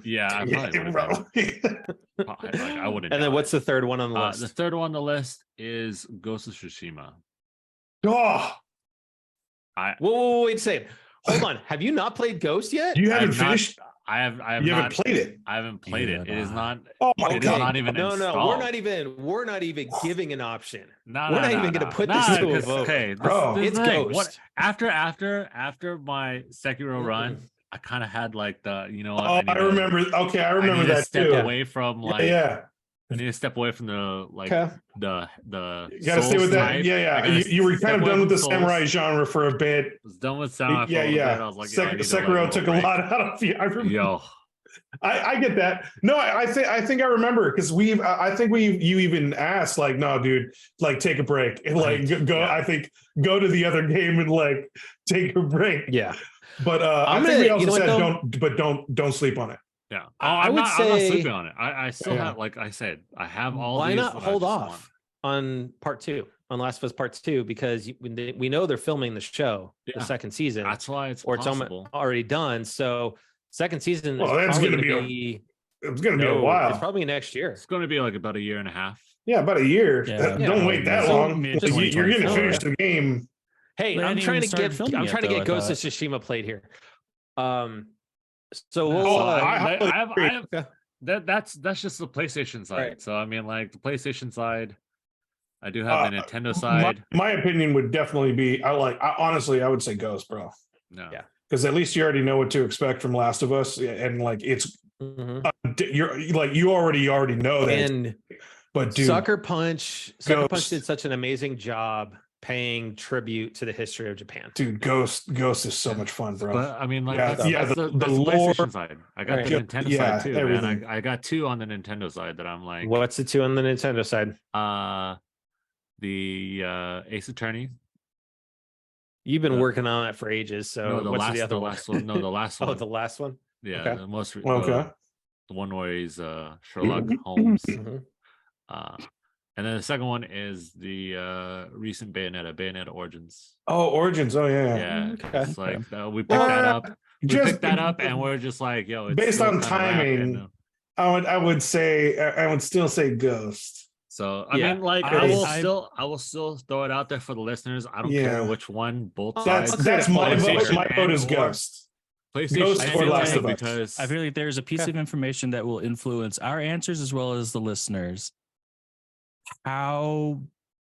yeah, I probably would have been. Like, I wouldn't. And then know what's it. the third one on the list? The third one on the list is Ghost of Tsushima. Oh, Whoa, wait a second. Hold on. Have you not played Ghost yet? you I haven't have not- finished. I have You not haven't played it. I haven't played it. It is not. Oh my It is god. not even No, installed. we're not even giving an option. No, we're no, not no, even no. gonna put Nah, this to a 'cause, vote. Okay, Bro, this is it's the thing. Ghost. What after my Sekiro run, I kind of had like the what, Oh, I remember. Okay, I remember need to that step too. away from like Yeah. I need to step away from the Okay. the You gotta stay with that. type. I Yeah. gotta You were step kind of away done with from the Souls. samurai genre for a bit. Was done with samurai for a little bit. I was like, yo, I need to, Sekiro like, took a break. lot out of you. I remember. Yo, I get that. No, I think I remember because I think you even asked like, no, dude, like take a break and like go. Yeah. I think go to the other game and like take a break. Yeah. But I I'm think we gonna- also you know said what, don't sleep on it. yeah. I I'm would not say- sleeping on it. I still Yeah. have, like I said, I have all. Why these not that I hold just off want. on part 2, on Last of Us Part 2, because we know they're filming the show, Yeah. the second season, That's why it's or it's possible. already done. So second season Well, is that's probably gonna going to be be It's going to be a no, while. It's probably next year. It's going to be like about a year and a half. Yeah, about a year. Yeah. Don't Yeah. wait that So long. mid- Like, you're going to 2024. finish the game. Hey, They I'm hadn't trying even to started get filming I'm yet, trying to though, get I Ghost of thought. Tsushima played here. So we'll Oh, I highly have agree. that's just the PlayStation side. Right. So I mean, like the PlayStation side, I do have the Nintendo My, side. my opinion would definitely be honestly, I would say Ghost, bro. No. Yeah. Because at least you already know what to expect from Last of Us, and like it's Mhm. you're like you already know that. And But dude, Sucker Punch Ghost. did such an amazing job paying tribute to the history of Japan. dude, Ghost is so much fun, bro. But I mean, like Yeah, that's, yeah, that's the the lore- PlayStation side. I got Right. the Nintendo Yeah, side too, everything. man. I got 2 on the Nintendo side that I'm like, What's the 2 on the Nintendo side? the Ace Attorney. You've been The- working on it for ages. So No, the what's last, the other the one? last one. No, the last one. Oh, the last one. Yeah, okay. the most. Okay. The one where he's Sherlock Holmes. Mhm. And then the second one is the recent Bayonetta Origins. Oh, Origins. Oh yeah. Yeah, Okay. it's like we picked that up. We Just picked that up, and we're just like, yo, it's based still on kinda wrapped in, timing, I would still say Ghost. So I Yeah, mean, like, I will still throw it out there for the listeners. I don't Yeah. care which one. Both That's sides. that's my vote. PlayStation My vote is and- or Ghost. PlayStation Ghost and or Last Nintendo, of Us. because I feel like there's a piece of information that will influence our answers as well as the listeners. How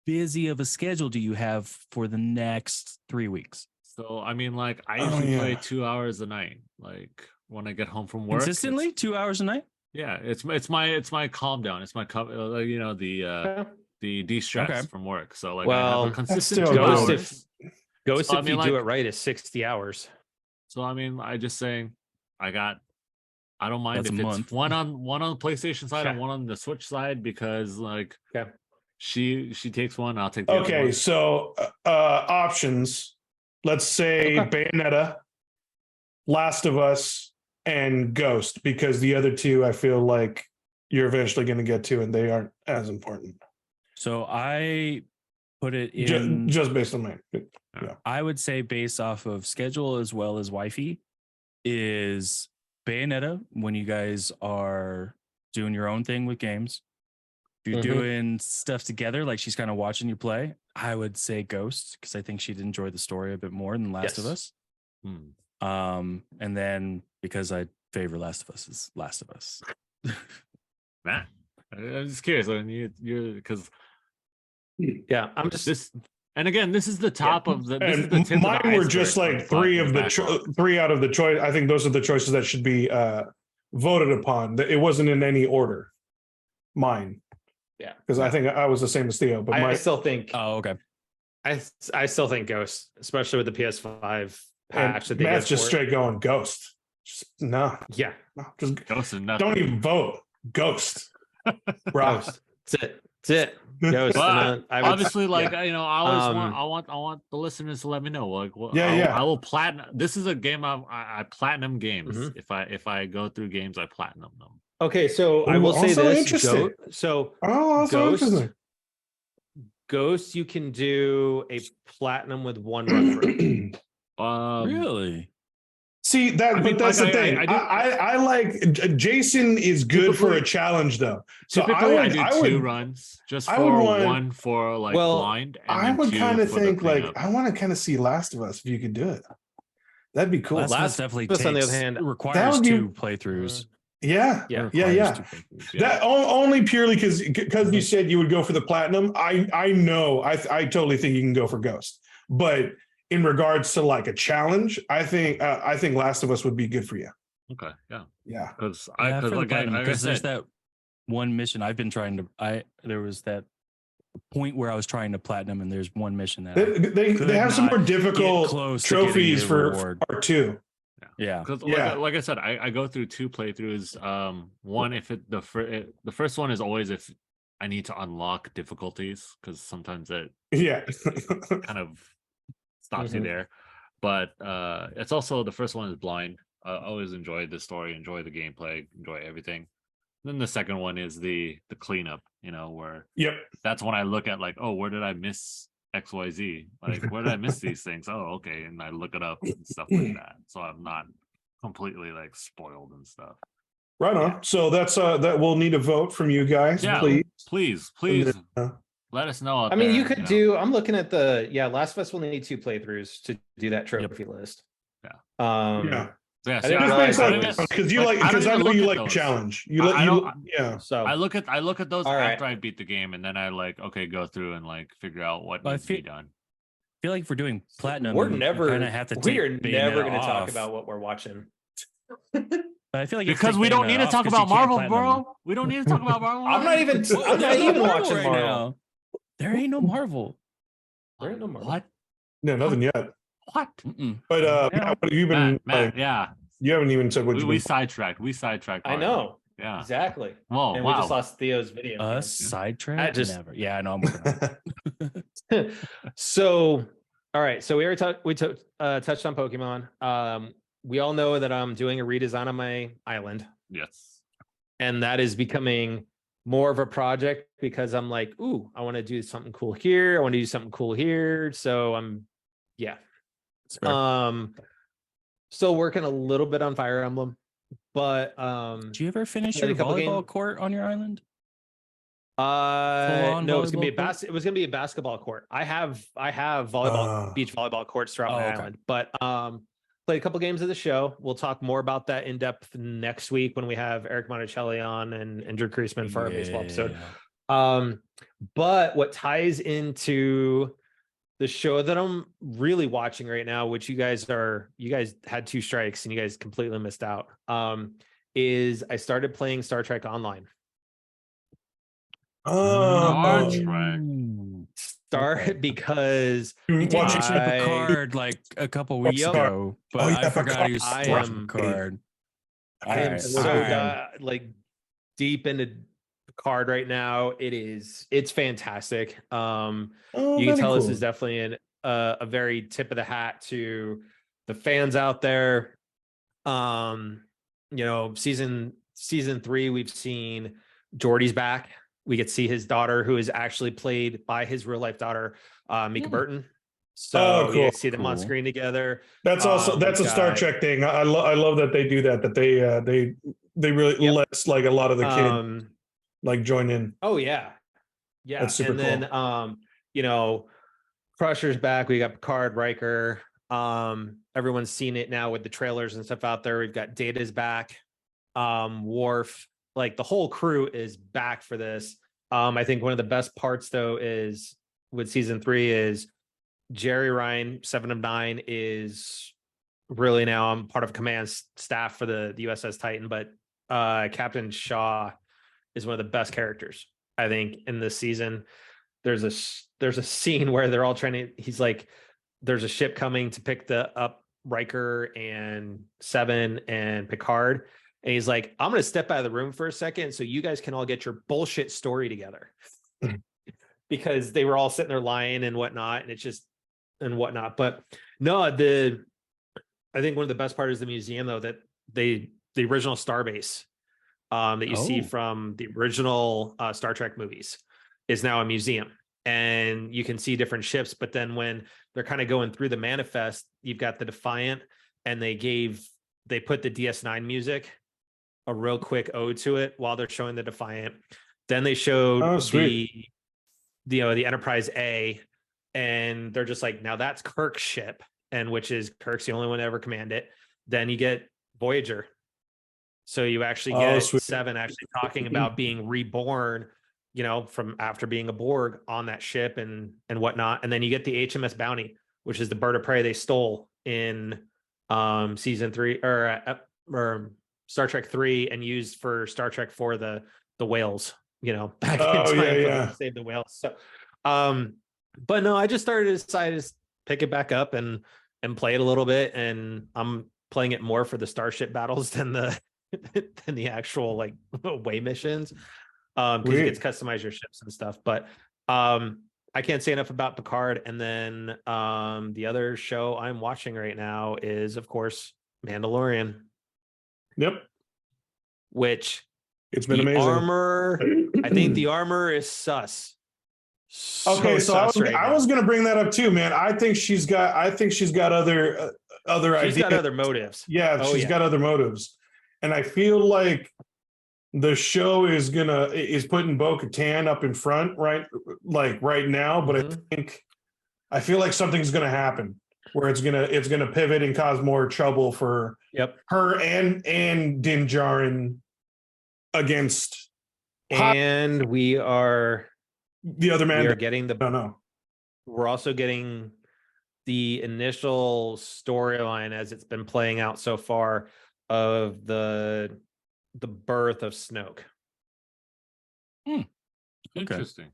busy of a schedule do you have for the next 3 weeks? so. I mean, like, I Oh, usually yeah. play 2 hours a night. Like when I get home from work, Consistently, 2 hours a night? Yeah, it's my calm down. It's my the Okay. the de-stress Okay. from work. So like I Well, have a consistent still 2 Ghost, hours. Ghost, So, I if mean, you do like- it right, is 60 hours. So I mean, I just saying, I don't mind That's if a it's month. one on the PlayStation side and Yeah. one on the Switch side, because like Okay. she takes one, I'll take the other Okay, one. so options. Let's say Okay. Bayonetta, Last of Us, and Ghost, because the other two I feel like you're eventually going to get to, and they aren't as important. So I put it in. Just based on my, I would say based off of schedule as well as wifey is Bayonetta when you guys are doing your own thing with games. If you're doing stuff together, like she's kind of watching you play, I would say Ghost, because I think she'd enjoy the story a bit more than Last of Us. And then because I favor Last of Us is Last of Us. Matt, I'm just curious. I mean, you're because Yeah, I'm just this. And again, this is the top of the. This is and the tip mine of the were just iceberg like three of of the the backlog. three out of the choice. I think those are the choices that should be voted upon. It wasn't in any order. Mine. Yeah. Because I think I was the same as Theo, but I still think Oh, okay. I still think Ghost, especially with the PS5 patch that they Matt's get just for it. straight going Ghost. Just, no, Yeah, just Ghost and nothing. don't even vote. Ghost. Bro. Ghost. That's it. That's it. Ghost. But I would, obviously, like yeah. you know, I always Um, I want the listeners to let me know. Like, what, Yeah. I will platinum. This is a game I platinum games. Mhm. If I go through games, I platinum them. Okay, so I Ooh, will say also this. interesting. Also Ghost, interesting. Ghost, you can do a platinum with one run through. Really? See that, I mean, but that's like, the thing. I like Jason is good for a challenge though. So typically, I I do would two runs, just I for would want- one for like Well, blind, and I then would two kind of for the think like cleanup. I want to kind of see Last of Us if you could do it. That'd be cool. Last of Us Last definitely of Us, takes, on the other hand, requires would be- 2 playthroughs. Yeah. Yeah. It Yeah. requires 2 playthroughs. That only purely because you said you would go for the platinum. I know I totally think you can go for Ghost, but in regards to like a challenge, I think Last of Us would be good for you. Okay, yeah, Yeah. because Yeah, for the like platinum, I because there's said, that one mission I've been trying to. There was that point where I was trying to platinum, and there's one mission that They have some not more get difficult close to getting trophies the for reward. part 2. Yeah. because Yeah. like I said, I go through 2 playthroughs. One if the first one is always if I need to unlock difficulties, because sometimes it Yeah. kind of stops you there. But it's also the first one is blind. I always enjoy the story, enjoy the gameplay, enjoy everything. Then the second one is the cleanup, you know, where Yep. that's when I look at like, oh, where did I miss XYZ? Like, where did I miss these things? Oh, okay. And I look it up and stuff like that. So I'm not completely like spoiled and stuff. Right on. Yeah. So that's that we'll need a vote from you guys, Yeah, please. please And then, let us know. I mean, there, you could do. I'm looking at Last of Us will need 2 playthroughs to do that trophy list. Yeah. Yeah. Yeah, I see, didn't just realize based that on was- because you like, like because I don't know even you look like at a those. challenge. I don't- Yeah. So I look at those All right. after I beat the game, and then I like, okay, go through and like figure out what Well, I needs to be done. I feel like if we're doing platinum, we're you never kind of have to take we are never Bayonetta going to talk off. about what we're watching. But I feel like you have to Because take we don't Bayonetta need to off talk 'cause you about can't Marvel, platinum. bro. We don't need to talk about Marvel. I'm not even. What? I'm not There's no even Marvel watching right Marvel. now. There ain't no Marvel. There ain't no Marvel. What? No, nothing yet. What? Mm-mm. But Yeah. Matt, what have you been Matt, like, yeah. you haven't even said what We, you've we been sidetracked. We sidetracked. I hardly. know Yeah. exactly. Whoa, And we just wow. lost Theo's video. game. Sidetrack? just- Never. Yeah, I know. I'm working on it. So, all right. So we already touched on Pokemon. We all know that I'm doing a redesign on my island, Yes. and that is becoming more of a project because I'm like, ooh, I want to do something cool here. I want to do something cool here. So yeah. It's fair. Still working a little bit on Fire Emblem, but Did you ever finish played your a couple volleyball court on your island? no, it's gonna be volleyball court? it was gonna be a basketball court. I have volleyball beach volleyball courts throughout my okay. island, but played a couple games of the show. We'll talk more about that in depth next week when we have Eric Monticelli on and Drew Kreisman for our baseball episode. But what ties into the show that I'm really watching right now, which you guys had 2 strikes and you guys completely missed out, is I started playing Star Trek Online. Oh, Star Trek. start because He did Watching mention I- Picard like a couple weeks Yep. ago, but Oh, yeah, I forgot he was I watching am- Picard. I am Alright, so alright. like deep into Picard right now. It's fantastic. Oh, You can very tell this cool. is definitely a very tip of the hat to the fans out there. Season 3, we've seen Geordie's back. We get to see his daughter, who is actually played by his real life daughter, Mika Burton. So Oh, cool. you see them on screen together. That's also that's a Star Trek thing. I love that they do that. That they really let like a lot of the kids like join in. Oh yeah. That's super and then Crusher's back. We got Picard, Riker. Everyone's seen it now with the trailers and stuff out there. We've got Data's back. Worf, like the whole crew is back for this. I think one of the best parts though is with season 3 is Jerry Ryan, 7 of 9, is really now I'm part of command staff for the USS Titan, but Captain Shaw is one of the best characters I think in this season. There's a scene where they're all he's like, there's a ship coming to pick up Riker and 7 and Picard. And he's like, I'm going to step out of the room for a second so you guys can all get your bullshit story together. Because they were all sitting there lying and whatnot. And whatnot. But no, I think one of the best part is the museum though, that the original Starbase that you see from the original Star Trek movies is now a museum. And you can see different ships, but then when they're kind of going through the manifest, you've got the Defiant, and they put the DS9 music, a real quick ode to it while they're showing the Defiant. Then they showed the Enterprise A, and they're just like, now that's Kirk's ship, and which is Kirk's the only one to ever command it. Then you get Voyager. So you actually get 7 actually talking about being reborn, from after being a Borg on that ship and whatnot. And then you get the HMS Bounty, which is the bird of prey they stole in season 3 or Star Trek 3 and used for Star Trek 4, the whales, back in time to save the whales. So, but no, I just decided to pick it back up and play it a little bit. And I'm playing it more for the starship battles than the actual like away missions. Because you get to customize your ships and stuff. But I can't say enough about Picard. And then the other show I'm watching right now is, of course, Mandalorian. Yep. Which it's been amazing. Armor, I think the armor is sus. Okay, so I was going to bring that up too, man. I think she's got other ideas. She's got other motives. Yeah, she's got other motives. And I feel like the show is putting Bo-Katan up in front right now, but I feel like something's gonna happen where it's gonna pivot and cause more trouble for her and Din Djarin against. And we are the other man. We are getting the. No. We're also getting the initial storyline as it's been playing out so far of the birth of Snoke. Interesting.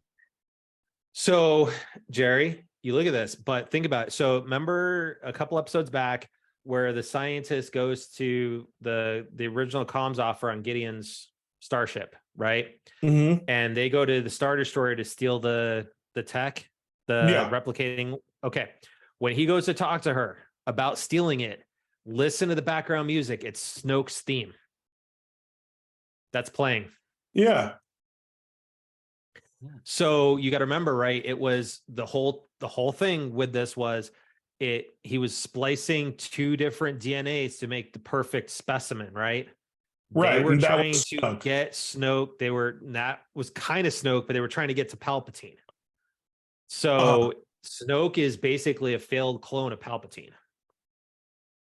So, Jerry, you look at this, but think about it. So, remember a couple episodes back where the scientist goes to the original comms offer on Gideon's starship, right? Mm-hmm. And they go to the Star Destroyer to steal the tech, replicating. Okay, when he goes to talk to her about stealing it, listen to the background music. It's Snoke's theme. That's playing. Yeah. So you got to remember, right? It was the whole thing with this was he was splicing 2 different DNAs to make the perfect specimen, right? Right. They were trying to get Snoke. That was kind of Snoke, but they were trying to get to Palpatine. So Snoke is basically a failed clone of Palpatine.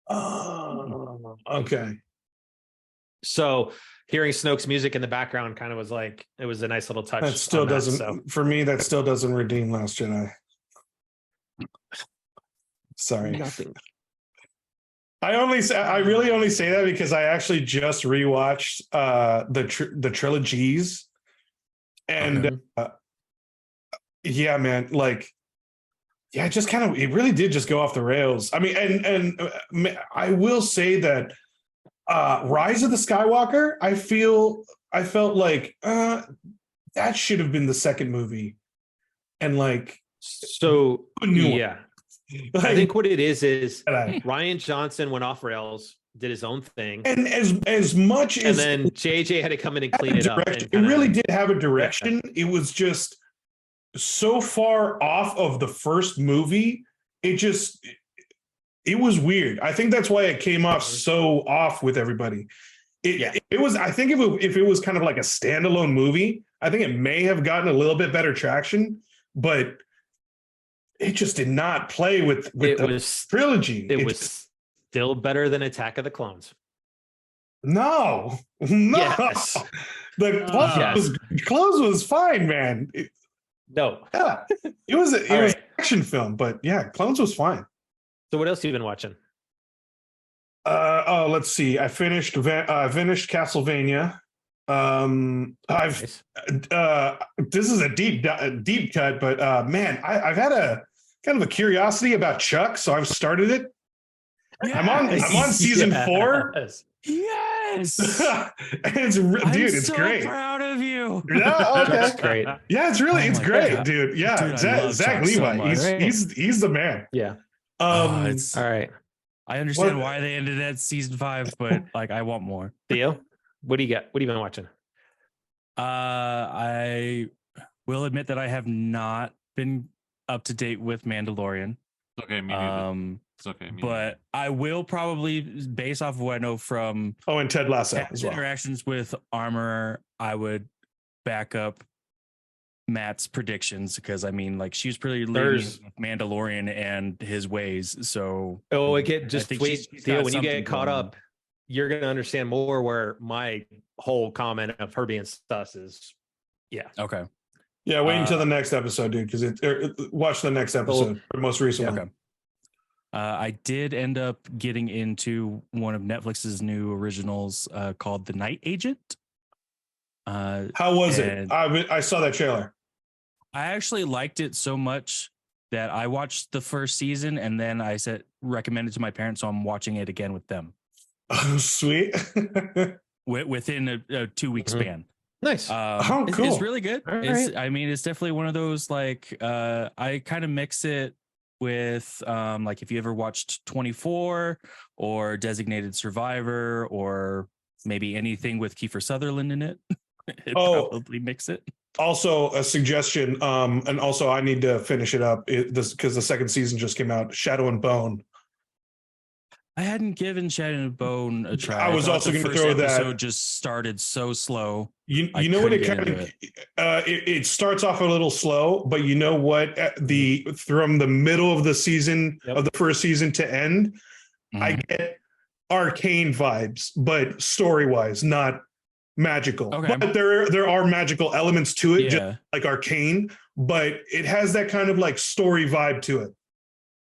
Oh, okay. So hearing Snoke's music in the background kind of was like, it was a nice little touch. That still doesn't, for me, that still doesn't redeem Last Jedi. Sorry. Nothing. I really only say that because I actually just rewatched the trilogies, and yeah, man, like, yeah, just kind of, it really did just go off the rails. I mean, and I will say that Rise of the Skywalker, I felt like that should have been the second movie, and like, So a new one. yeah, Like, I think what it is and Ryan Johnson went off rails, did his own thing, as much and as then JJ had to come in and clean it up. it really did have a direction. It was just so far off of the first movie. It was weird. I think that's why it came off so off with everybody. It was, I think if it was kind of like a standalone movie, I think it may have gotten a little bit better traction, but it just did not play with the trilogy. It was still better than Attack of the Clones. No. Yes. The Clones was fine, man. No. Yeah. It was an action film, but yeah, Clones was fine. So what else have you been watching? Let's see. I finished Castlevania. This is a deep cut, but man, I've had a kind of a curiosity about Chuck, so I've started it. Yes. I'm on season 4. Yes. It's it's so great. Proud of you. Yeah, okay. That's great. Yeah, it's great, God. dude. Yeah, Dude, Zach Levi. So he's the man. Yeah. All right. I understand why they ended at season 5, but like I want more. Theo, what do you got? What have you been watching? I will admit that I have not been up to date with Mandalorian. Okay, me neither. It's okay, but I will probably, based off of what I know from and Ted Lasso as well. Interactions with Armor, I would back up Matt's predictions, because I mean, like, she was pretty leading with Mandalorian and his ways. So just wait, Theo, when you get caught up, you're gonna understand more where my whole comment of her being sus is. Yeah. Okay. Yeah, wait until the next episode, dude, because watch the next episode, the most recent one. Okay. I did end up getting into one of Netflix's new originals called The Night Agent. How was it? I saw that trailer. I actually liked it so much that I watched the first season, and then I recommended to my parents, so I'm watching it again with them. Oh, sweet. Within a 2-week span. Nice. Cool. It's really good. Right. I mean, it's definitely one of those, like, I kind of mix it with like, if you ever watched 24 or Designated Survivor, or maybe anything with Kiefer Sutherland in it. Probably mix it. Also a suggestion, and also I need to finish it up because the second season just came out, Shadow and Bone. I hadn't given Shadow and Bone a try. I was also going to throw that. Episode just started so slow. You know what, it kind of it starts off a little slow, but you know what, from the middle of the season of the first season to end, I get Arcane vibes, but story wise, not magical. Okay. But there are magical elements to it, just like Arcane, but it has that kind of like story vibe to it.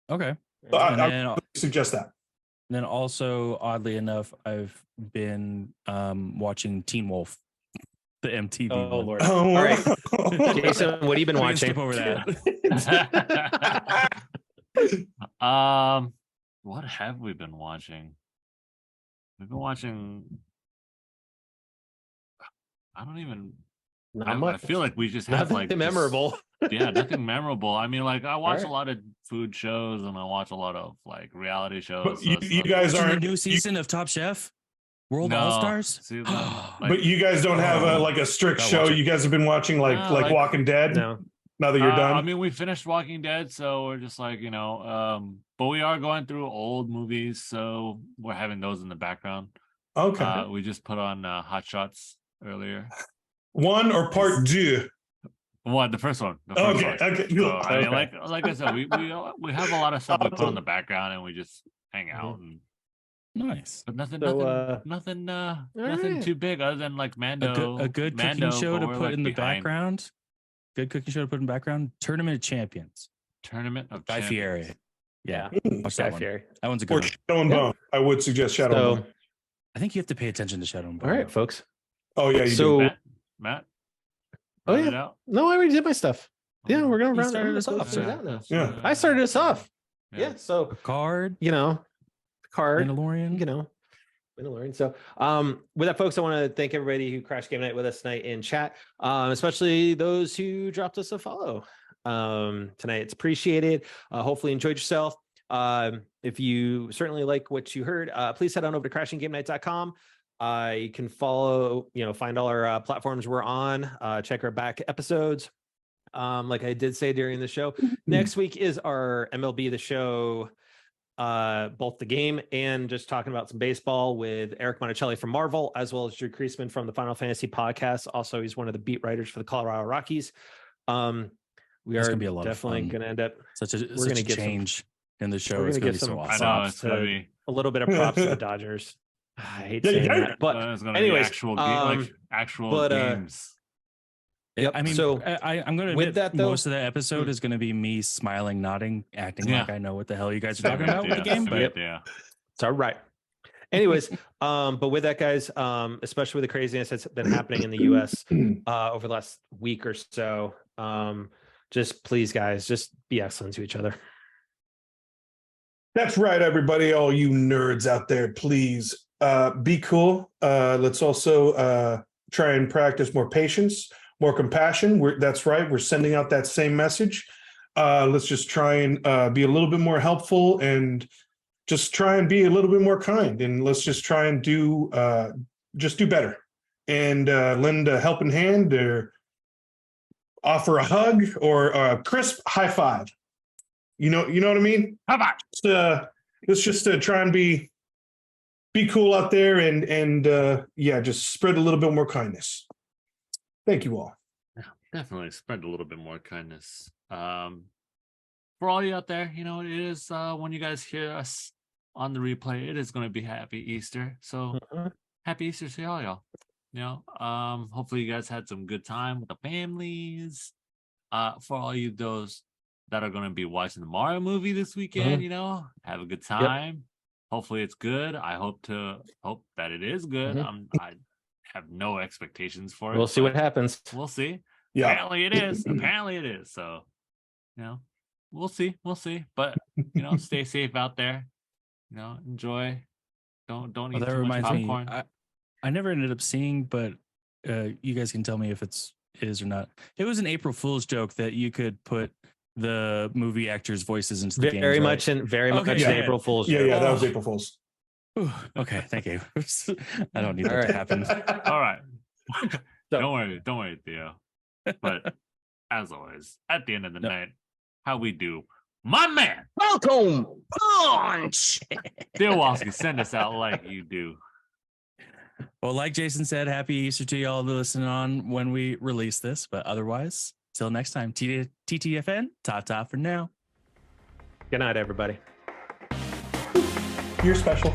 Okay. So I suggest that. And then also, oddly enough, I've been watching Teen Wolf, the MTV. Oh, one. Lord. Oh, all right. Jason, what have you been watching? Skip over that. What have we been watching? We've been watching. I don't even. I feel like we just have nothing like memorable. Nothing memorable. I mean, like, I watch a lot of food shows and I watch a lot of like reality shows. But you guys aren't the new season of Top Chef, World All Stars. But you guys don't have a strict show. You guys have been watching like Walking Dead. No. Now that you're done. I mean, we finished Walking Dead, so we're just like, but we are going through old movies, so we're having those in the background. Okay. We just put on Hot Shots earlier. 1 or part 2? One, the first one. Okay. So, I mean, like I said, we have a lot of stuff we put on the background and we just hang out and nice. But nothing right. too big other than like Mando. A good cooking show to put in the background. Good cooking show to put in the background. Tournament of Champions. Tournament of Guy Champions. Fieri. Yeah. Watch Guy that Fieri. one. That one's a Or good one. Shadow and Bone. I would suggest Shadow and Bone. I think you have to pay attention to Shadow and Bone. All right, folks. Oh yeah, you so do. Matt? Oh yeah. No, I already did my stuff. Yeah, we're gonna round started it us off, now. Yeah. I started us off. Yeah. So Picard, card, Mandalorian. Mandalorian. So with that, folks, I want to thank everybody who crashed game night with us tonight in chat, especially those who dropped us a follow tonight. It's appreciated. Hopefully enjoyed yourself. If you certainly like what you heard, please head on over to crashinggamenight.com. You can follow, find all our platforms we're on, check our back episodes. Like I did say during the show, next week is our MLB The Show, both the game and just talking about some baseball with Eric Monticelli from Marvel, as well as Drew Kreisman from the Final Fantasy podcast. Also, he's one of the beat writers for the Colorado Rockies. We are definitely going to end up we're going to change in the show. It's going to be so awesome. Props to a little bit of props to the Dodgers. I hate saying that, but anyways, actual games. Yep. I mean, so I'm going to admit that most of the episode is going to be me smiling, nodding, acting like I know what the hell you guys are talking about with the game. But it's all right. Anyways, but with that, guys, especially with the craziness that's been happening in the U.S. Over the last week or so, just please, guys, just be excellent to each other. That's right, everybody. All you nerds out there, please be cool. Let's also try and practice more patience, more compassion. That's right. We're sending out that same message. Let's just try and be a little bit more helpful and just try and be a little bit more kind. And let's just try and do better and lend a helping hand or offer a hug or a crisp high five. You know what I mean? How about let's just try and be cool out there and just spread a little bit more kindness. Thank you all. Yeah, definitely spread a little bit more kindness. For all you out there, it is when you guys hear us on the replay, it is going to be Happy Easter. So Happy Easter to y'all. Hopefully you guys had some good time with the families. For all you those that are going to be watching the Mario movie this weekend, have a good time. Yep. Hopefully it's good. I hope that it is good. I have no expectations for it. We'll see what happens. We'll see. Yeah. Apparently it is. So, we'll see. But stay safe out there. Enjoy. Don't eat too much popcorn. I never ended up seeing, but you guys can tell me if it is or not. It was an April Fool's joke that you could put the movie actors' voices into the games. Very much an April Fool's joke. Yeah, that was April Fool's. Okay, thank you. I don't need that to happen. All right. Don't worry, Theo. But as always, at the end of the night, how we do, my man. Welcome, punch. Theo Walski, send us out like you do. Well, like Jason said, happy Easter to y'all listening on when we release this. But otherwise, till next time, TTFN, ta-ta for now. Good night, everybody. You're special.